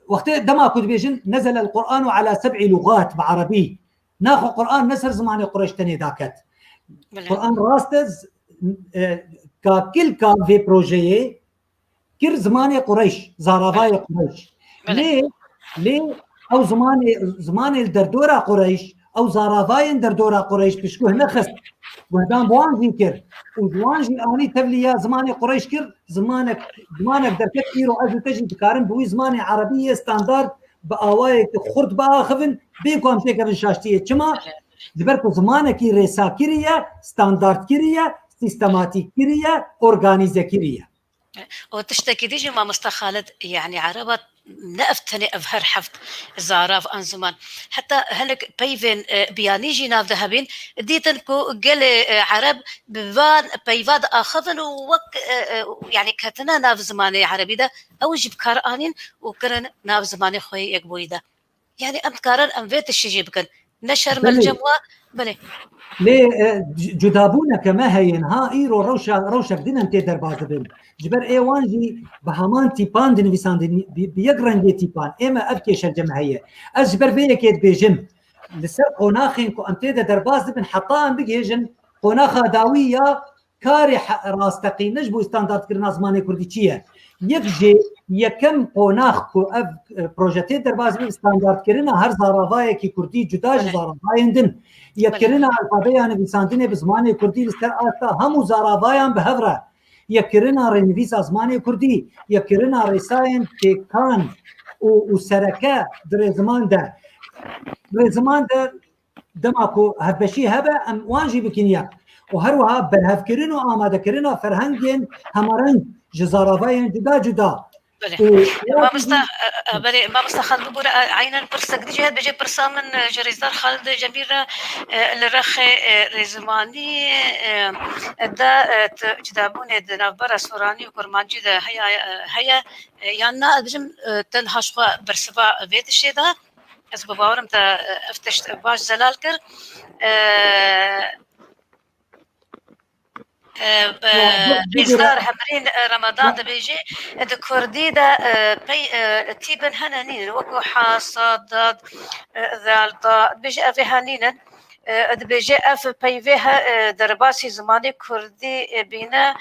وقت دماكو بيجن نزل القرآن على 7 لغات بعربي ناخذ قرآن نسر زمان قريش تاني ذاكت قرآن راستز كل في بروجيه كر زمان قريش زارافاي قريش ليه او زمان الدردورة قريش او زارافاي الدردورة قريش بشكوه نخس وهدان بوان ذكر ودوانجي اني تبليا زمان قريش كر زمانك دركت ايرو ازو تجي تكارن بوي زمان عربيه ستاندارد باوايك خرد باخفن بيكم فيك بالشاشتيه كما دبركو زمانك ريسا كيريا ستاندارد كيريا سيستماتيك كيريا اورغانيزا كيريا وتشتكي ديجي ما مستخالد يعني عربة نأفتني أفهر حفت زاراف أن زمان حتى هنك بيفن بيانيجي ناف ذهبين ديتن كو قل عرب بفان بيفاد آخذن ووك يعني كتنا ناف زماني عربي ده أو جيب كارانين وكرن ناف زماني خوي يقبوي ده يعني أم كارن أم فيت الشي بكن نشر ملجموا بلي لي جدابونا كما هي ها ايرو روشا بدنا انت درباز بن جبر ايوانجي بهمان تيبان دن ويساند بيقرن تيبان اما ابكيش الجمعيه اجبر بيك بيجم لسر قناخين كو انت درباز بن حطان بيجن قناخه داويه كاري راستقي نجبو ستاندرد كرنا زماني كردي چيه يكجي يكم قناخ كو اف بروجيتي درباز بن ستاندرد كرنا هر زاراوای کی كردي جدا زاراوای دن يكرنا الفابيا نفيساندني بزماني كردي لستر آتا همو زاراوایان بهفره يكرنا رنفيس زماني كردي يكرنا رساين تكان وسركه در زمان ده دماكو هبشي هبه ام وانجي بكنيا وهروها بالهفكرين وآماده كرنا فرهنجين همرن جزاراوایان جدا ما مستخدم بورا عينا برسك دي جهاد بيجي برسا من جريزدار خالد جميرة الرخ رزماني دا جدابون دنابرا سوراني وكرمانجي دا هيا يانا بجم تنهاشوا برسبا بيت الشي دا از بباورم تا افتشت باش زلال كر بيزدار همرين رمضان ده بيجي ده كردي ده بي تيبن هنانين وكو حاصاد ذالطا بيجي أفي هنينا ده بيجي أف بيفيها درباسي زماني كردي بينا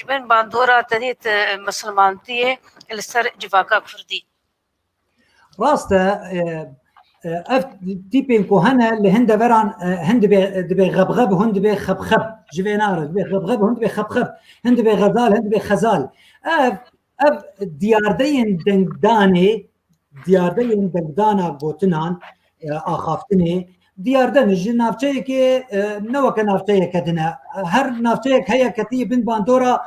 جبن باندورا تنيت مسلمانتية لسر جواكا كردي راسته اف تيبين كو هنا اللي هند بران هند بي غبغب وهند بي خبخب جفينار بي غبغب وهند بي خبخب هند بي غزال هند بي خزال اف دياردين دنگدانا بوتنان اخافتني دياردن جنافچه كي نوك نافچه كدنا هر نافچه هيا كتي بن باندورا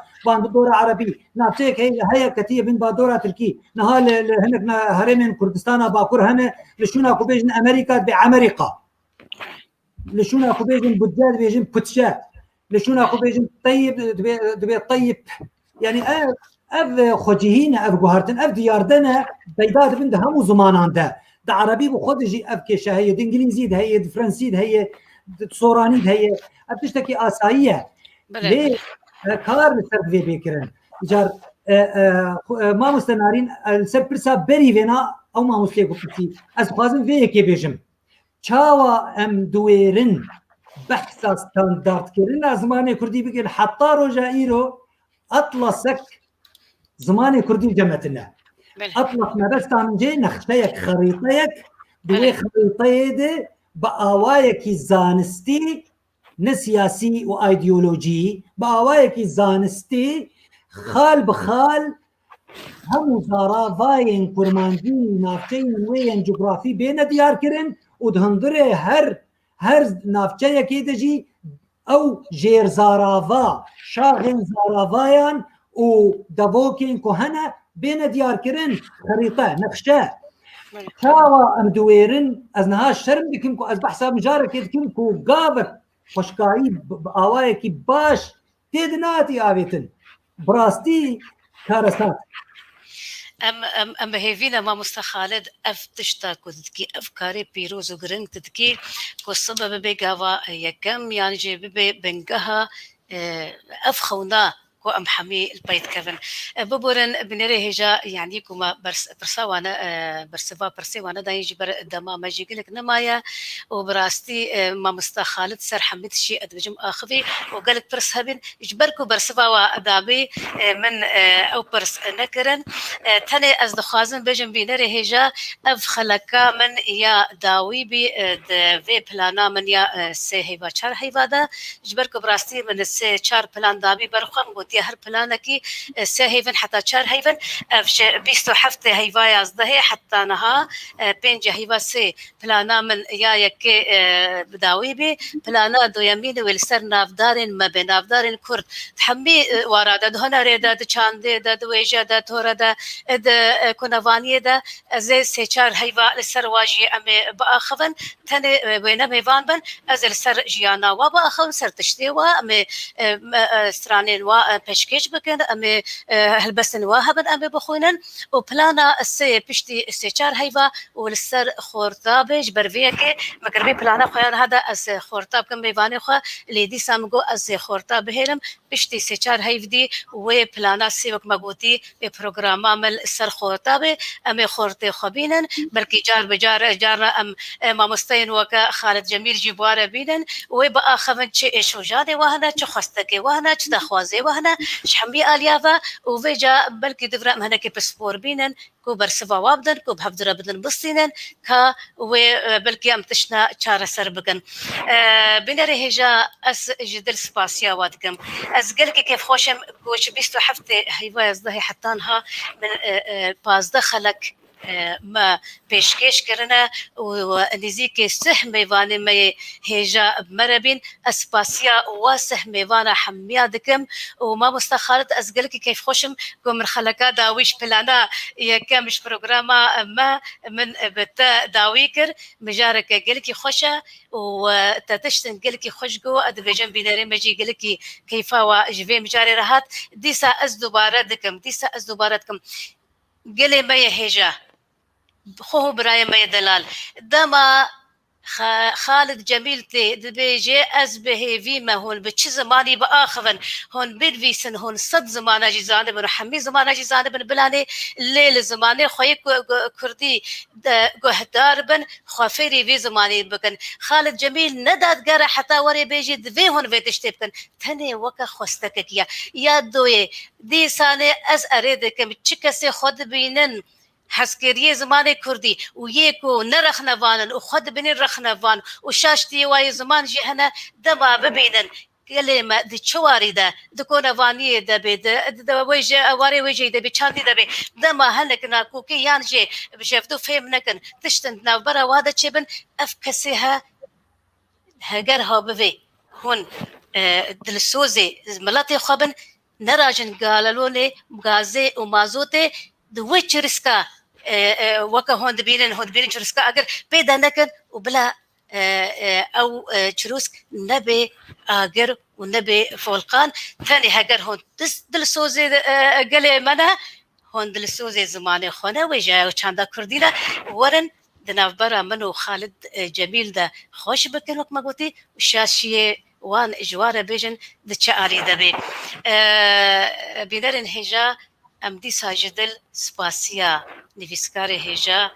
عربي نافچه هيا كتي بن باندورا تركي نهال هنك هرمن كردستان باكور هنا لشونا كو بيجن امريكا بعمريكا لشونا كو بيجن بجاد بيجن بوتشا لشونا كو بيجن طيب دبي طيب يعني اف خوجهين اف جوهرتن اف دياردنا بيداد بن همو زمانان ده عربي بخدجي اف كيشا هي انجليزي هي فرنسي هي صوراني هي بتشتكي اسايه ليه كار نسرد في بكرن جار ما مستنارين السبرسا بري فينا او ما مسليكو بتي از خوازم في كي بيجم تشاوا ام دويرن بحث ستاندرد كرنا زماني كردي بقول حتى رجائيرو اطلسك زماني كردي جمعتنا اطلق ما بس من جي نختيك خريطيك بوي خريطيه باوايك زانستي نسياسي وايديولوجي باوايك زانستي خال بخال هم زاراوين كرمانجي نافچين وين جغرافي بين ديار كرن ودهندره هر نافچه كيدجي او جير زاراوا شاغن زاراويان و دافوكين كهنا بين ديار كرن خريطه نقشه تاوا ام دويرن از نها شرم بكم كو از بحساب مجارك كم كو قابك خوشكاي باوايكي باش تدناتي آويتن براستي كارسات ام هيفينا ما مستخالد اف تشتا كودكي افكاري بيروز وغرنك تدكي كو سبب بيغاوا يكم يعني جي بنقها افخونا كو ام حمي البيت كفن ببورن بنري هجا يعني كما برسوانا برسوانا دا يجي بر دما ما يجي لك نمايا وبراستي ما مستخالد سر حميد شيء ادبجم اخذي وقالك برسهبن يجبركو برسوا ادابي من او برس نكرن تاني از دخازن بجم بنري هجا اف خلكا من يا داوي بي في بلانا من يا سي هيبا چار هيبا دا يجبركو براستي من سي چار بلان دابي برخم مگوتی هر پلانکی سه هیون حتی 4 هیون 27 هیوا 11 حتی نها 5 هیوا 3 پلانا من یا یک بداوی بی پلانا دویمین ولسر نافدارن ما بین نافدارن کرد همه وارد دهنا رد چانده داد ویجا داد تورا داد کنوانی داد از سه 4 هیوا لسر واجی ام باخون تن بین میوان بن از لسر جیانا و باخون سر تشتی و ام استرانین و پشکش بکن ام هلبسن و هبن ام بخونن و پلانا سه پشتی سه 4 هیوا ولسر خورتابج برویه مگر پلانا خیال هذا از خورتاب کم میوانی خو لیدی سامگو از خورتاب هرم پشتی سه 4 هیودی و پلانا سی وک مگوتی به پروگرام عمل سر خورتاب ام خورت خبینن بلکه جار بجار جار ام مامستین وک خالد جمیل جبوار بینن و با اخون چه شجاع وهنا چه خستگی وهنا چه دخوازی وهنا شحمی الیافا و وجا بلکه دفرم هنا که پسپور بینن کو برسوا وابدن کو بحضر بدن بسینن کا و بلکه ام تشنا چار سر بگن بنره هجا اس جدل سپاسیا وادکم از گل که کیف خوشم گوش 27 هیوا 11 حتی انها من 15 خلق ما پیشکش کرنا و نزیک سه میوان می هجا مربین اسپاسیا و سه میوان حمیا دکم و ما مستخارت از گل که کیف خوشم کو من خلقا داویش پلانا یکمش پروگرام ما من بتا داوی کر مجارک گل کی خوشه و تتشتن گل کی خوشگو ادبجن بینره مجی گل کی کیفا و جوی مجاری راحت دیسا از دوباره دکم دیسا از دوباره دکم گل می هجا خو براي ما دلال دما خالد جميل تي دبيجي از به في ما هون بچ زماني باخفن هون بيرفيسن هون صد زمانه جزانه بن حمي زمانه جزانه بن بلاني ليل زمانه خوي كردي گهدار بن خافيري في زماني بكن خالد جميل نداد قرا حتى وري بيجي دفي هون فيتشتبكن تني وك خوستك يا دوي دي سانه از اريدكم چكسي خود بينن حسكريه زمان كردي ويكو نرخنوان وخد بن الرخنوان وشاشتي واي زمان جهنا دبا ببينن كلمه دي شواري ده دكون فانيه ده بيد ويجي اواري ويجي ده بيشاندي ده بي دما هلكنا كوكي يانجي بشفتو فهمنكن تشتنا برا وهذا تشبن افكسها هجرها بفي هون دلسوزي ملاتي خبن نراجن قالولوني غازي ومازوتي دويتش ريسكا وكا هون دبيرن ريسكا اگر بيدا نكن وبلا او تشروسك نبي اگر ونبي فولقان ثاني هاجر هون دلسوزي قالي منا هون دلسوزي زماني خونه وجا وچاندا كرديلا ورن دناف برا منو خالد جميل ده خوش بكن وك ما قلتي وشاشيه وان اجوار بيجن دتشاري دبي بينرن هجا ام ديسا جدل سباسيا نفسكاري هجا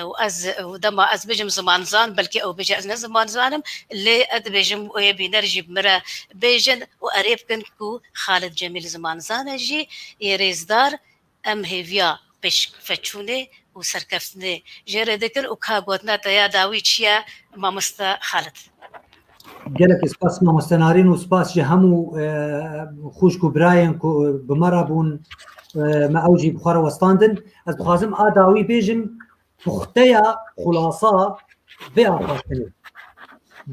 واز ودما از بجم زمان زان بلكي او بجي از زمان زانم اللي اد بجم بينرجي بمرا بيجن وقريب كنكو خالد جميل زمان زان جي يريزدار ام هيفيا بش فتشوني وسركفتني جيري دكن وكاغوتنا تيا داوي تشيا ما مستا خالد گلک سپاس ما مستنارین و سپاس جه همو خوشکو براین کو بمرابون ما اوجی بخوار وستاندن از بخوازم آداوی بیجم پختیا خلاصا به آخاستنی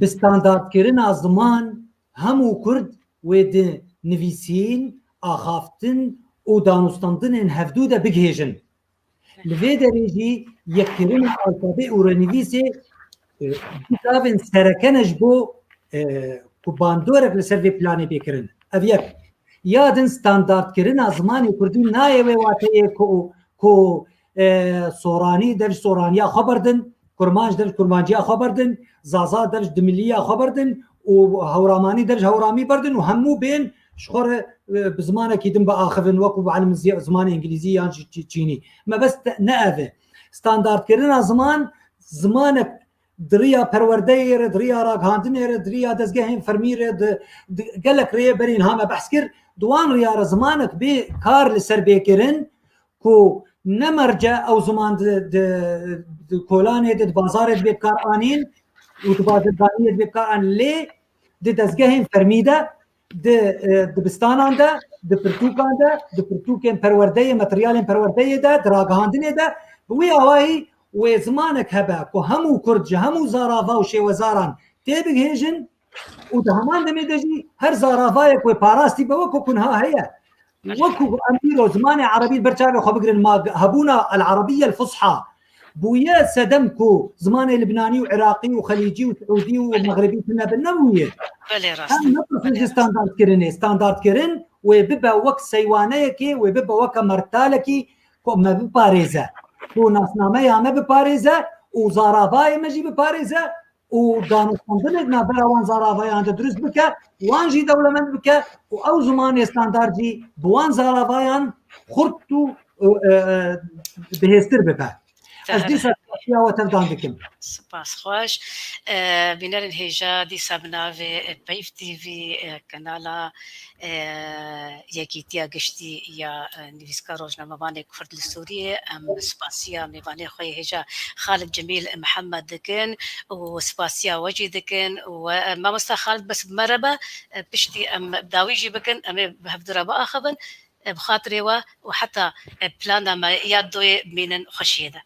بستاندارد کرن از زمان همو کرد و ده نویسین آخافتن و دانستاندن ان هفدو ده بگهیجن لوی دریجی یک کرن آلفابه و رنویسه کتابن سرکنش بو کو باندورک لسر وی پلانی بکرن اویک یادن ستاندارد کرن از زمانی کردی نایوی واته کو سورانی درج سورانیا خبردن کرمانج درج کرمانجیا خبردن زازا درج دملیا خبردن و هورامانی درج هورامی بردن و همو بین شخور بزمانه کیدن با آخفن وکو بعلم زمان انگلیزی یا چینی ما بس نأوه ستاندارد کرن از زمانک دريا پروردير دريا راغاندنير دريا دزگهين فرمير قالك ريه برين هما بحسكر دوان ريا زمانك بي كار لسر بيكرن كو نمرجع او زمان د كولاني د بازار بكار انين وتبادل دانيه بكار ان لي د دزگهين فرميده دبستانان ده دپرتوکان ده دپرتوکن پرورده ماتریالن پرورده ده دراگهاندنه ده بوی آواهی و زمانك هبا كو همو كرد همو زارافا وشي وزاران تيبك هيجن ودهمان دمي دجي هر زارافايك وباراستي بوكو كنها هي وكو اميرو زماني عربي برشاوي خو بقرن ما هبونا العربيه الفصحى بويا سدمكو زماني لبناني وعراقي وخليجي وسعودي ومغربي كنا بالنويه بله راست هم نطلع ستاندرد كرين ستاندرد كرين وبيبقى وقت سيوانيكي وبيبقى وقت مرتالكي ما بباريزه و ناسنامه همه بپارێزە و زارافای مەژی بپارێزە و دانوستاندنێک نابەرەوان زارافایان دروست بکە وانژی دەوڵەمەند بکە و ئەو زمانی ستانداردی بوان زارافایان خورد و بەهێزتر بکە ئەس دیسە تەفدان دکم سپاس خوش بینەرن هێژە دیسا بناوێ پەیف تیڤی کەنالا یەکیتیا گشتی یا نویسکە ڕۆژنامەوانێ کورد لە سووریە ئەم سپاسیە میوانێ خۆی هێژە خالد جەمیل محەممەد دکن و سپاسیە وەجی دکن و مامۆستا خالد بەس بمەرەبە پشتی ئەم داویژی بکن ئەمێ هەفترە بە ئاخەبن بخاطرێەوە و حتا پلانە یاد دوێ بینن خۆشیێدە